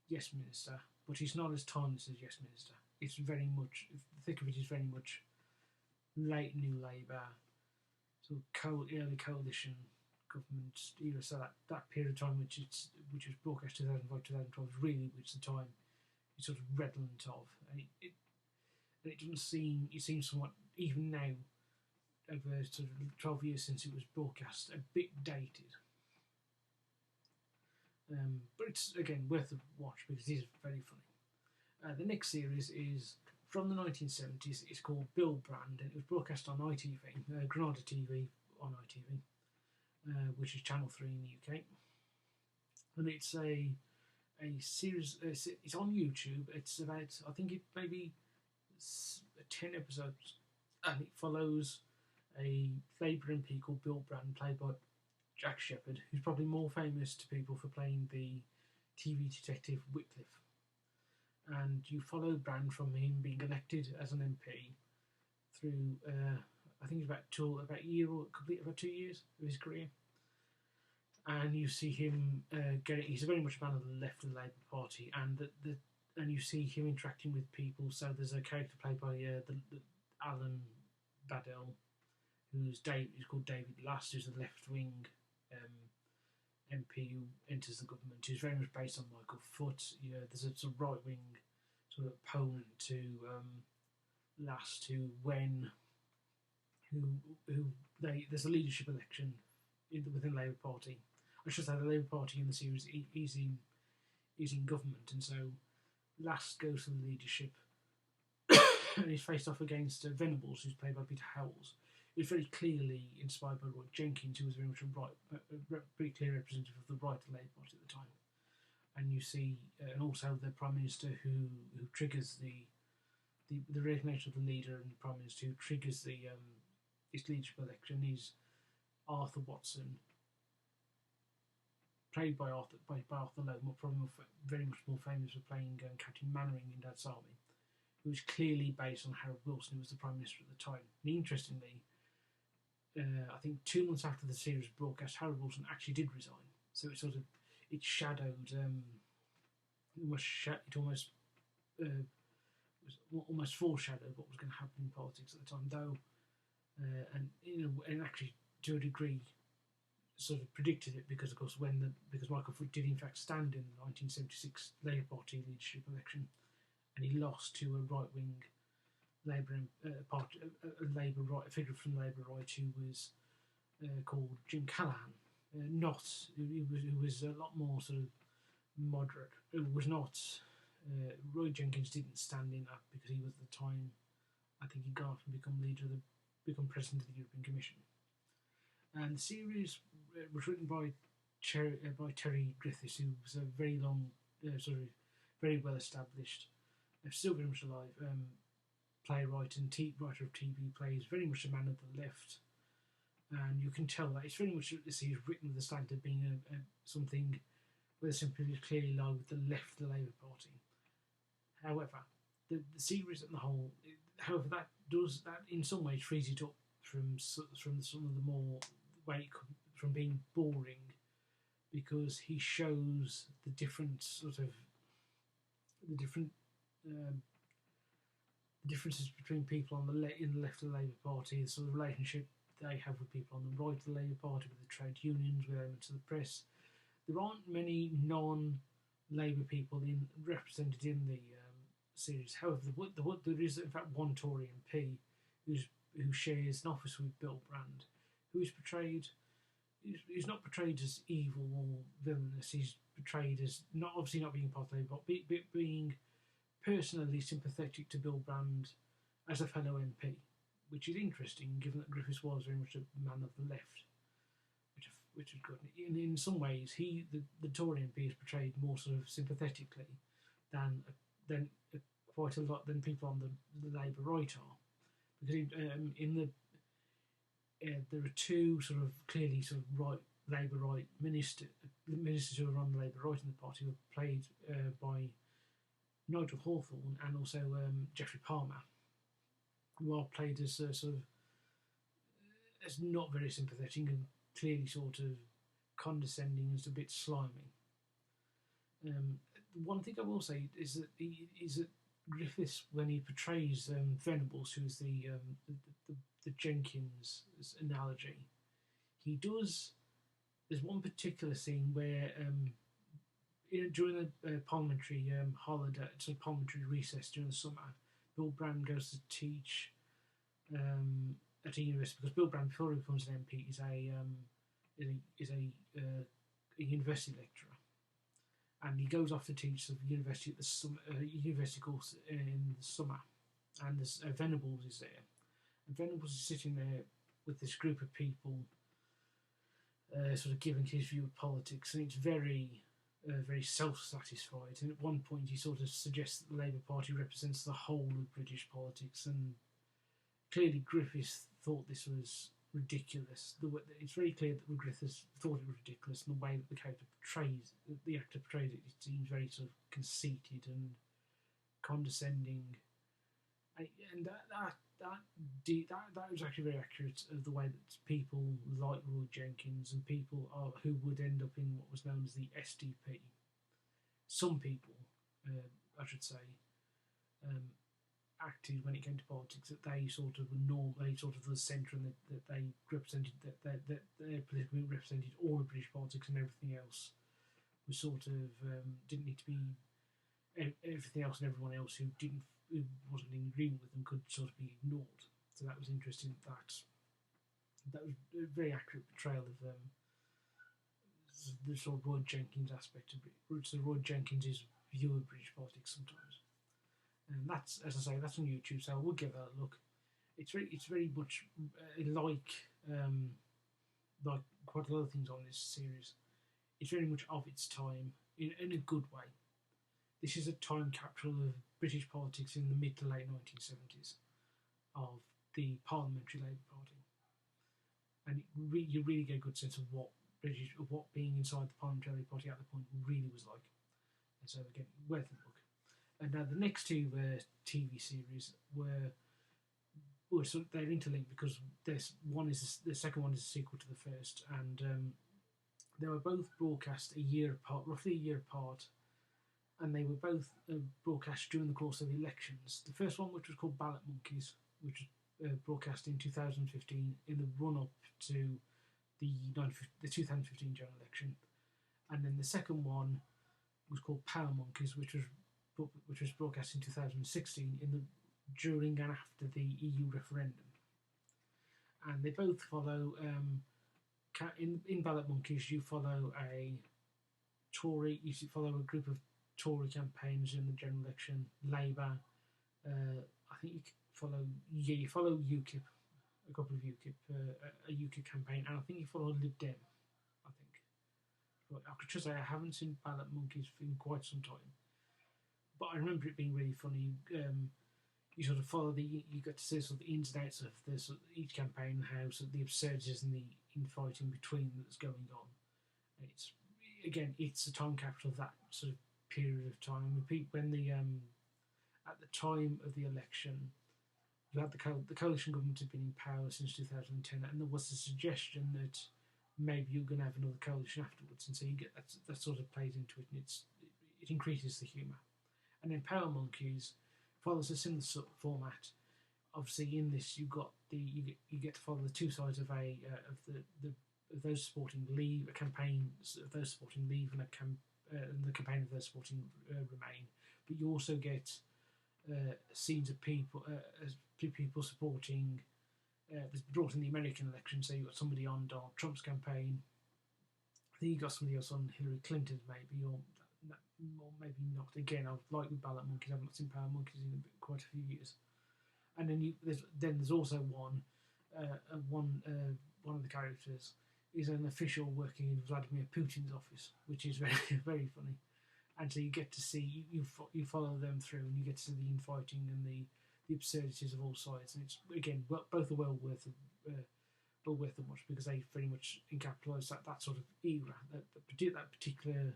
Yes Minister, but it's not as timeless as Yes Minister. It's very much, the thick of it is very much late New Labour, sort of early coalition government era. So that period of time which was broadcast 2005-2012 is really which the time is sort of redolent of, and it doesn't seem, it seems somewhat, even now, over sort of 12 years since it was broadcast, a bit dated. But it's, again, worth a watch because it is very funny. The next series is from the 1970s. It's called Bill Brand, and it was broadcast on ITV, Granada TV, on ITV, which is Channel 3 in the UK. And it's a series, it's on YouTube. It's about, I think it maybe 10 episodes, and it follows a Labour MP called Bill Brand, played by Jack Shepherd, who's probably more famous to people for playing the TV detective Wycliffe. And you follow Brand from him being elected as an MP through, I think it's about a year or about 2 years of his career. And you see him he's very much a man of the left of the Labour Party, and and you see him interacting with people. So there's a character played by Alan Badell, who's called David Last, who's a left-wing MP who enters the government, who's very much based on Michael Foot. There's a sort of right-wing sort of opponent to Last, there's a leadership election within the Labour Party. I should say the Labour Party in the series is in government, and so Last goes for the leadership, and he's faced off against Venables, who's played by Peter Howells, who's very clearly inspired by Roy Jenkins, who was very much a pretty clear representative of the right of the Labour Party at the time. And you see, and also the Prime Minister who triggers the resignation of the leader, and the Prime Minister who triggers his leadership election is Arthur Watson, played by Arthur Lowe, probably very much more famous for playing Captain Mannering in Dad's Army, who was clearly based on Harold Wilson, who was the Prime Minister at the time. And interestingly, I think 2 months after the series broadcast, Harold Wilson actually did resign. So it shadowed, it almost foreshadowed what was going to happen in politics at the time, though, and actually to a degree sort of predicted it, because of course because Michael Foot did in fact stand in the 1976 Labour Party leadership election, and he lost to a right-wing Labour a figure from Labour right who was called Jim Callaghan, who was a lot more sort of moderate. It was not Roy Jenkins didn't stand in that, because he was at the time, I think he'd gone off and become president of the European Commission. And the series was written by Terry Griffiths, who was a very long, very well established, still very much alive, playwright and writer of TV plays, very much a man of the left. And you can tell that it's very much this is written with the slant of being something where the sympathies clearly lie with the left of the Labour Party. However, the series as a whole, that in some ways frees it up from some of the more from being boring, because he shows the differences between people in the left of the Labour Party, the sort of relationship they have with people on the right of the Labour Party, with the trade unions, with elements of the press. There aren't many non-Labour people represented in the series. However, there is in fact one Tory MP who shares an office with Bill Brand, who is portrayed. He's not portrayed as evil or villainous. He's portrayed as obviously not being part of Labour, but being personally sympathetic to Bill Brand as a fellow MP, which is interesting, given that Griffiths was very much a man of the left, which is good. In some ways, the Tory MP is portrayed more sort of sympathetically than quite a lot than people on the Labour right are, because there are two sort of clearly sort of right Labour right ministers who are on the Labour right in the party, who are played by Nigel Hawthorne and also Geoffrey Palmer, who are played as sort of as not very sympathetic and clearly sort of condescending and a bit slimy. One thing I will say is that Griffiths, when he portrays Venables, who is the Jenkins analogy, he does. There's one particular scene where during the parliamentary holiday, so parliamentary recess during the summer, Bill Brand goes to teach at a university, because Bill Brand, before he becomes an MP, is a university lecturer, and he goes off to teach at the university university course in the summer, and Venables is there, and Venables is sitting there with this group of people sort of giving his view of politics, and it's very self-satisfied. And at one point, he sort of suggests that the Labour Party represents the whole of British politics, and clearly Griffiths thought this was ridiculous. It's very clear that Griffiths thought it was ridiculous, and the way that the actor portrays it, it seems very sort of conceited and condescending. And that was actually very accurate of the way that people like Roy Jenkins and people who would end up in what was known as the SDP. Some people, I should say, acted when it came to politics that they sort of were normal, they sort of the centre, and that they represented that their political group represented all of British politics, and everything else was sort of didn't need to be everything else, and everyone else who wasn't in agreement with them could sort of be ignored. So that was interesting. That was a very accurate portrayal of the sort of Roy Jenkins aspect of it. So Roy Jenkins' view of British politics sometimes. And that's, as I say, that's on YouTube, so I would give that a look. It's very much like quite a lot of things on this series. It's very much of its time in a good way. This is a time capsule of British politics in the mid to late 1970s of the Parliamentary Labour Party, and you really get a good sense of what being inside the Parliamentary Labour Party at the point really was like. And so again, worth a look. And now the next two TV series were sort of, they're interlinked because the second one is a sequel to the first, and they were both broadcast roughly a year apart, and they were both broadcast during the course of the elections. The first one, which was called Ballot Monkeys, which was broadcast in 2015 in the run-up to the 2015 general election, and then the second one was called Power Monkeys, which was broadcast in 2016 during and after the EU referendum. And they both follow in Ballot Monkeys you follow a group of Tory campaigns in the general election, Labour. I think you follow UKIP, a couple of UKIP, a UKIP campaign, and I think you follow Lib Dem. I think. But I could just say I haven't seen Ballot Monkeys in quite some time, but I remember it being really funny. You sort of follow you get to see sort of the ins and outs of each campaign, how sort of the absurdities and the infighting between that's going on. And it's a time capsule of that sort of period of time. When at the time of the election, you had the coalition government had been in power since 2010, and there was a suggestion that maybe you're going to have another coalition afterwards, and so you get that sort of plays into it, and it increases the humour. And then Power Monkeys follows a similar sort of format. Obviously, in this you get to follow the two sides of of those supporting Leave, a campaign of those supporting Leave, and the campaign of those supporting Remain. But you also get scenes of people supporting. Brought in the American election, so you got somebody on Donald Trump's campaign. I think you got somebody else on Hillary Clinton's, maybe, or maybe not. Again, I like with Ballot Monkeys. I've not seen Power Monkeys in quite a few years. And then there's also one of the characters is an official working in Vladimir Putin's office, which is very very funny. And so you get to see you follow them through, and you get to see the infighting and the absurdities of all sides. And it's again both are well worth a watch, because they very much encapsulise that sort of era, that particular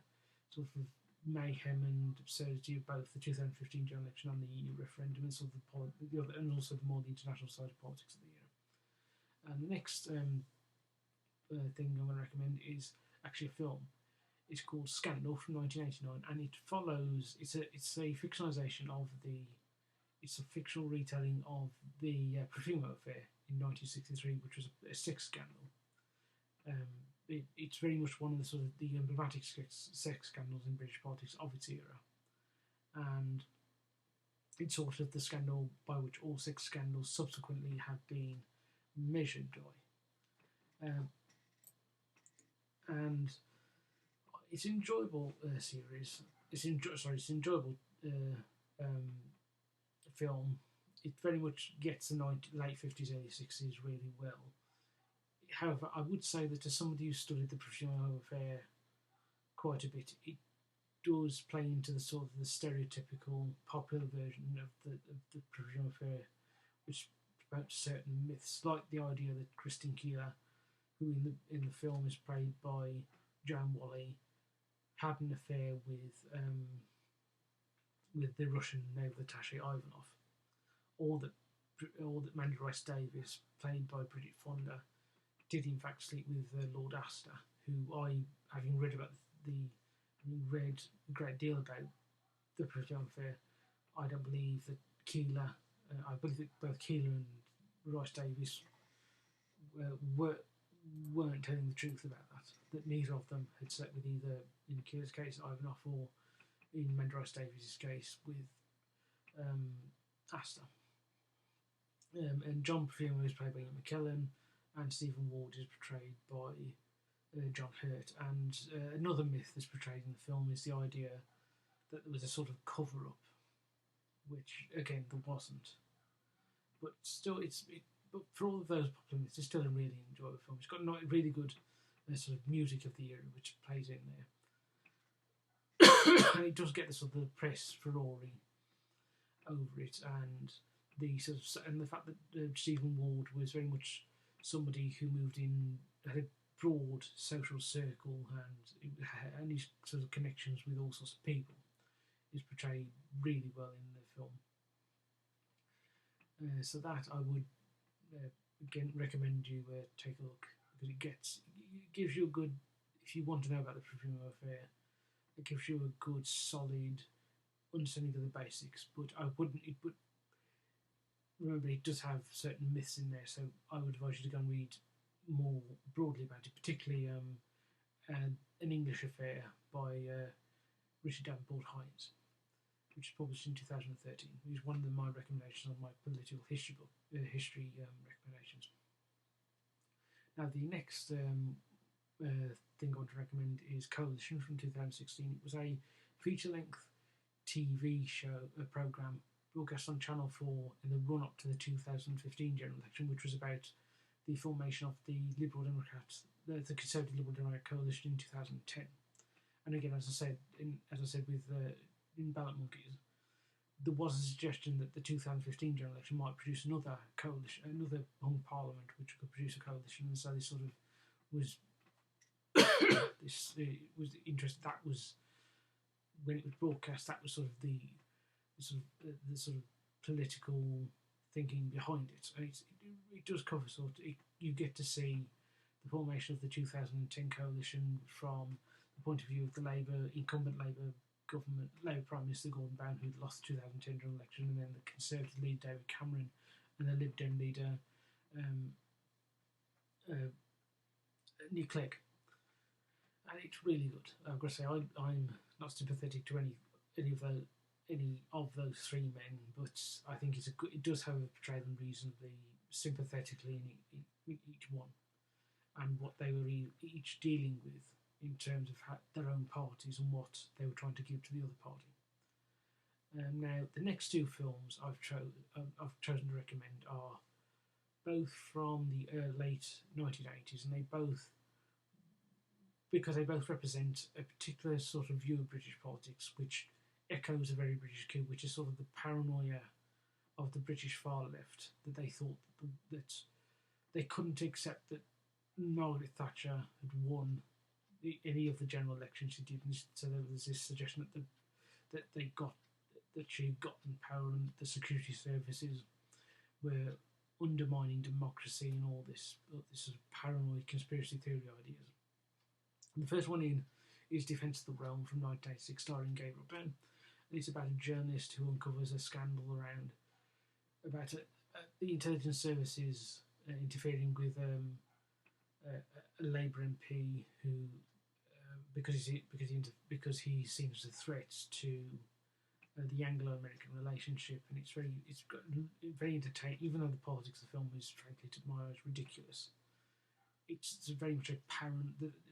sort of mayhem and absurdity of both the 2015 general election and the EU referendum, and sort of and also the international side of politics of the year. And the next thing I'm going to recommend is actually a film. It's called Scandal from 1989, and it follows. It's a fictionalisation of it's a fictional retelling of the Profumo affair in 1963, which was a sex scandal. It's very much one of the sort of the emblematic sex scandals in British politics of its era, and it's sort of the scandal by which all sex scandals subsequently have been measured by. And it's an enjoyable series. It's an enjoyable film. It very much gets the late 50s, early 60s really well. however, I would say that as somebody who studied the Profumo affair quite a bit, it does play into the sort of the stereotypical popular version of the Profumo affair, which promotes certain myths, like the idea that Christine Keeler, who in the film is played by Joan Whalley, had an affair with the Russian naval attaché Ivanov, or that Mandy Rice Davies, played by Bridget Fonda, did in fact sleep with Lord Astor, who having read a great deal about the Profumo affair, I don't believe that Keeler, I believe that both Keeler and Rice Davies weren't telling the truth about that. That neither of them had slept with either, in Keeler's case, Ivanov, or in Mandy Rice Davies' case with Astor. And John Profumo is played by Ian McKellen, and Stephen Ward is portrayed by John Hurt. And another myth that's portrayed in the film is the idea that there was a sort of cover-up, which again there wasn't. But still, but for all of those popular myths, it's still a really enjoyable film. It's got really good sort of music of the era, which plays in there, and it does get the sort of the press furore over it, and the fact that Stephen Ward was very much somebody who moved in, had a broad social circle, and his sort of connections with all sorts of people is portrayed really well in the film. So that I would again recommend you take a look, because it gives you a good, if you want to know about the Profumo affair, it gives you a good solid understanding of the basics. But remember, it does have certain myths in there, so I would advise you to go and read more broadly about it, particularly an English affair by Richard Davenport Hines, which was published in 2013. It was one of my recommendations on my political history book, recommendations. Now, the next thing I want to recommend is Coalition from 2016. It was a feature-length TV show, a programme broadcast on Channel 4 in the run-up to the 2015 general election, which was about the formation of the Liberal Democrats, the Conservative Liberal Democrat coalition in 2010. And again, as I said with in Ballot Monkeys, there was a suggestion that the 2015 general election might produce another coalition, another hung parliament, which could produce a coalition. And so this sort of was was interesting. That was when it was broadcast. That was sort of the sort of political thinking behind it. And it does cover you get to see the formation of the 2010 coalition from the point of view of the incumbent Labour government, Labour Prime Minister Gordon Brown, who lost the 2010 general election, and then the Conservative leader David Cameron, and the Lib Dem leader Nick Clegg. And it's really good. I've got to say, I'm not sympathetic to any of those three men, but I think it does have portray them reasonably sympathetically in each one, and what they were each dealing with in terms of their own parties and what they were trying to give to the other party. Now, the next two films I've chosen to recommend are both from the late 1980s, and because they both represent a particular sort of view of British politics, which echoes a very British coup, which is sort of the paranoia of the British far left, that they thought that they couldn't accept that Margaret Thatcher had won any of the general elections she did, and so there was this suggestion that she had gotten power and the security services were undermining democracy and all this sort of paranoid conspiracy theory ideas. And the first one is Defence of the Realm from 1986, starring Gabriel Byrne. And it's about a journalist who uncovers a scandal about the intelligence services interfering with a Labour MP who, because he seems a threat to the Anglo-American relationship, and it's very entertaining. Even though the politics of the film is, frankly, to my eyes, ridiculous, it's very much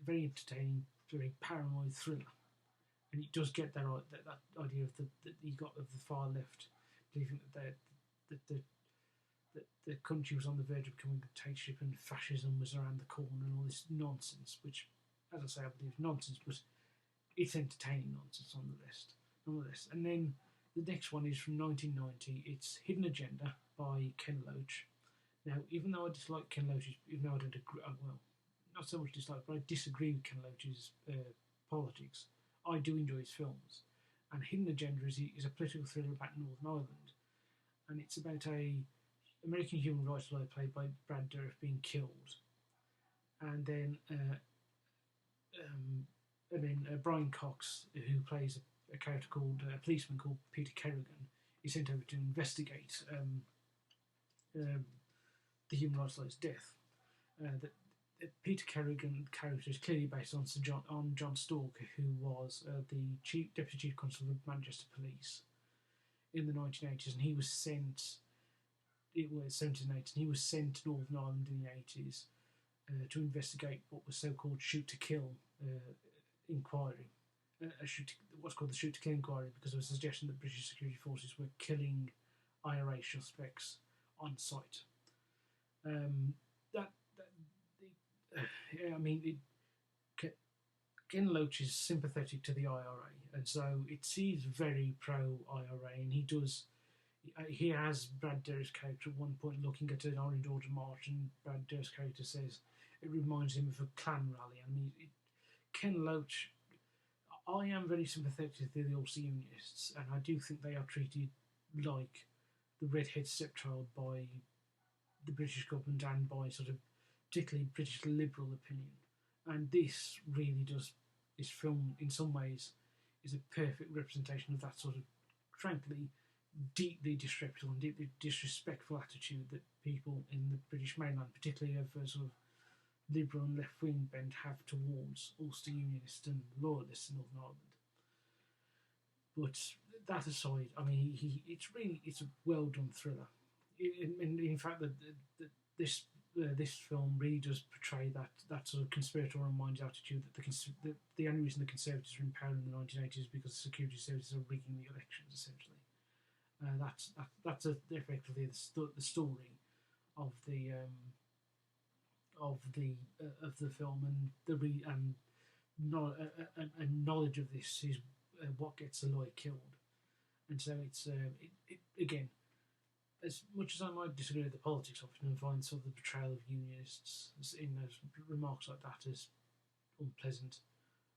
very entertaining, very paranoid thriller, and it does get that idea of the far left believing that the country was on the verge of becoming a dictatorship and fascism was around the corner and all this nonsense, which, as I say, I believe is nonsense, but it's entertaining nonsense nonetheless. And then the next one is from 1990. It's Hidden Agenda by Ken Loach. Now, even though I dislike Ken Loach's, even though I don't agree, well, not so much dislike, but I disagree with Ken Loach's politics, I do enjoy his films. And Hidden Agenda is a political thriller about Northern Ireland, and it's about a American human rights lawyer played by Brad Dourif being killed, and then Brian Cox, who plays a character called a policeman called Peter Kerrigan, is sent over to investigate the human rights lawyer's death. The Peter Kerrigan character is clearly based on John Stalker, who was the Deputy Chief Constable of Manchester Police in the 1980s, and he was sent. It was 1780, and he was sent to Northern Ireland in the 80s to investigate what was so-called shoot to kill inquiry. What's called the shoot to kill inquiry, because of a suggestion that British security forces were killing IRA suspects on sight. Ken Loach is sympathetic to the IRA, and so he's very pro-IRA, and he has Brad Dourif's character at one point looking at an Orange Order march, and Brad Dourif's character says it reminds him of a Klan rally. I mean, Ken Loach, I am very sympathetic to the Ulster Unionists, and I do think they are treated like the redhead stepchild by the British government and by sort of particularly British liberal opinion. And this film in some ways is a perfect representation of that sort of, frankly, deeply disreputable and deeply disrespectful attitude that people in the British mainland, particularly of a sort of liberal and left-wing bent, have towards Ulster Unionists and loyalists in Northern Ireland. But that aside, I mean, it's a well-done thriller. In fact, this film really does portray that sort of conspiratorial mind's attitude that the only reason the Conservatives were in power in the 1980s is because the security services are rigging the elections, essentially. That's effectively the story of the film, and knowledge of this is what gets a lawyer killed. And so it's again, as much as I might disagree with the politics of it and find sort of the portrayal of unionists in those remarks like that as unpleasant,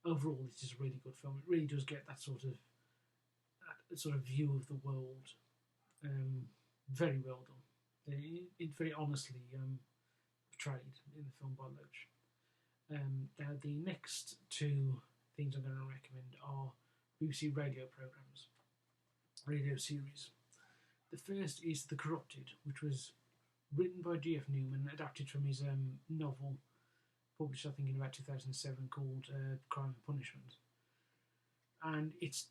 overall it is a really good film. It really does get that sort of view of the world, very well done. It's very honestly portrayed in the film by Loach. Now the next two things I'm going to recommend are BBC radio programmes, radio series. The first is The Corrupted, which was written by G.F. Newman, adapted from his novel, published I think in about 2007, called Crime and Punishment. And it's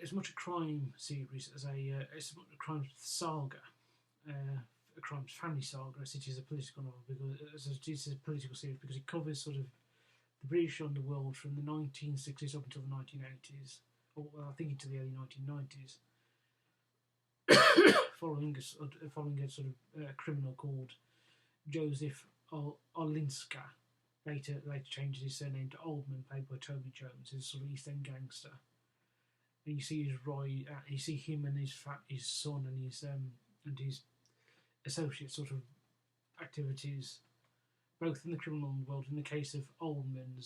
as much a crime series as a crime saga, a crime family saga, as it is a political novel, because it is a political series, because it covers sort of the British underworld from the 1960s up until the 1980s, or I think into the early 1990s. following a sort of criminal called Joseph Olinska, later changed his surname to Oldman, played by Toby Jones, his sort of East End gangster. And you see you see him and his son and his associate sort of activities, both in the criminal world. In the case of Oldman,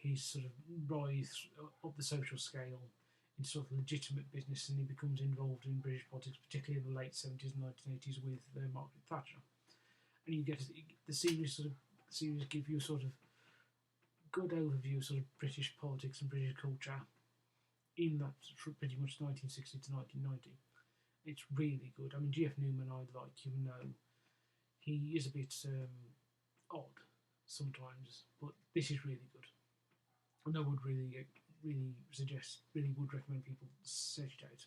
he's sort of rise up the social scale in sort of legitimate business, and he becomes involved in British politics, particularly in the late 70s and 1980s with Margaret Thatcher. And you get the series give you a sort of good overview of sort of British politics and British culture in that pretty much 1960 to 1990. It's really good. I mean, G.F. Newman I like, even though he is a bit odd sometimes, but this is really good. And I would really would recommend people search it out.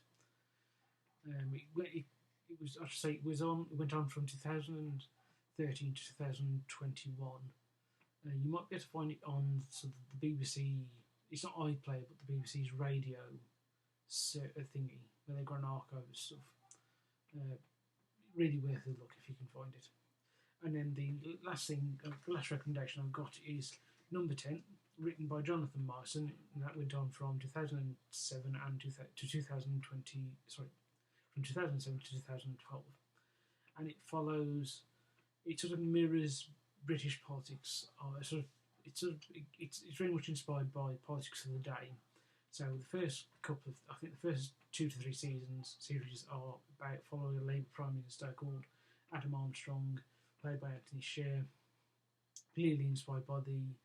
It went on from 2013 to 2021. You might be able to find it on sort of the BBC. It's not iPlayer, but the BBC's radio thingy, where they've got an archive of stuff. really worth a look if you can find it. And then the last recommendation I've got is number 10, written by Jonathan Morrison, and that went on from 2007 and to 2020. Sorry, from 2007 to 2012, and it sort of mirrors British politics. It's very much inspired by politics of the day. So the first I think the first 2 to 3 series are about following a Labour Prime Minister called Adam Armstrong, played by Anthony Sher, clearly inspired by the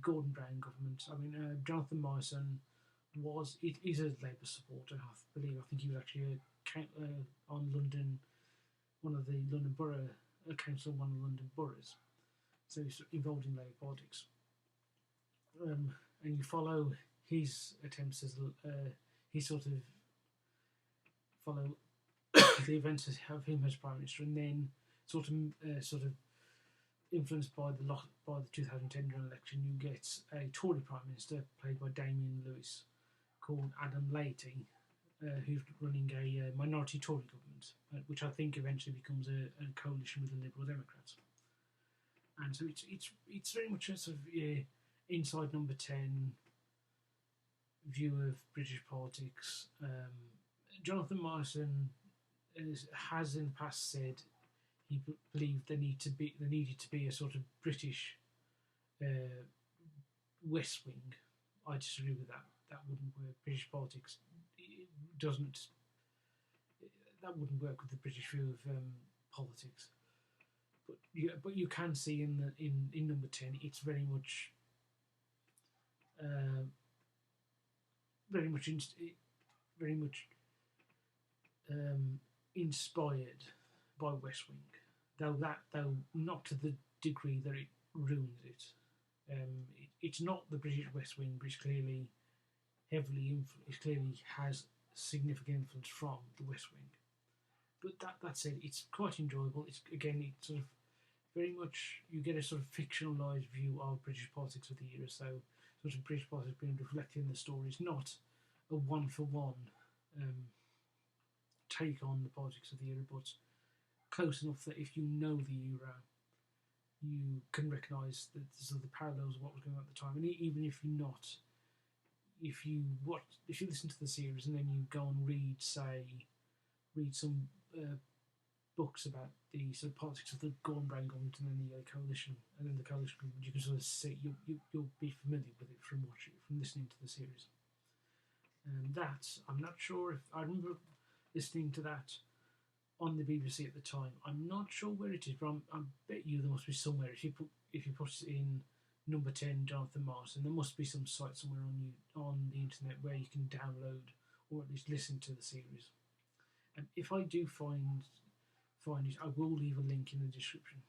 Gordon Brown government. I mean, Jonathan Morrison he's a Labour supporter. I think he was actually on London, one of the London Borough Council, one of the London boroughs. So he's involved in Labour politics. And you follow his attempts as he sort of follow the events of him as Prime Minister, and then sort of influenced by the 2010 general election, you get a Tory Prime Minister played by Damien Lewis called Adam Layton, who's running a minority Tory government, which I think eventually becomes a coalition with the Liberal Democrats. And so it's very much a sort of inside number 10 view of British politics. Jonathan Morrison has in the past said he believed there needed to be a sort of British West Wing. I disagree with that. That wouldn't work. British politics doesn't. That wouldn't work with the British view of politics. But you can see in number 10, it's very much inspired by West Wing, though not to the degree that it ruins it. It's not the British West Wing, which clearly has significant influence from the West Wing. But that said, it's quite enjoyable. It's sort of very much, you get a sort of fictionalised view of British politics of the era. So sort of British politics being reflected in the story. It's not a one-for-one take on the politics of the era, but close enough that if you know the era, you can recognise the sort of the parallels of what was going on at the time. And even if you're not, if you listen to the series and then you go and read some books about the sort of politics of the Gordon Brown government and then the coalition, and then the coalition government, you can sort of see you'll be familiar with it from listening to the series. That I'm not sure if I remember listening to that on the BBC at the time. I'm not sure where it is, but I bet you there must be somewhere. If you put it in number 10, Jonathan Morrison, there must be some site somewhere on the internet where you can download or at least listen to the series. And if I do find it, I will leave a link in the description.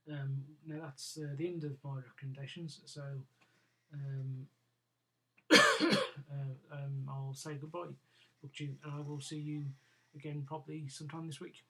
Now that's the end of my recommendations. So I'll say goodbye, and I will see you again probably sometime this week.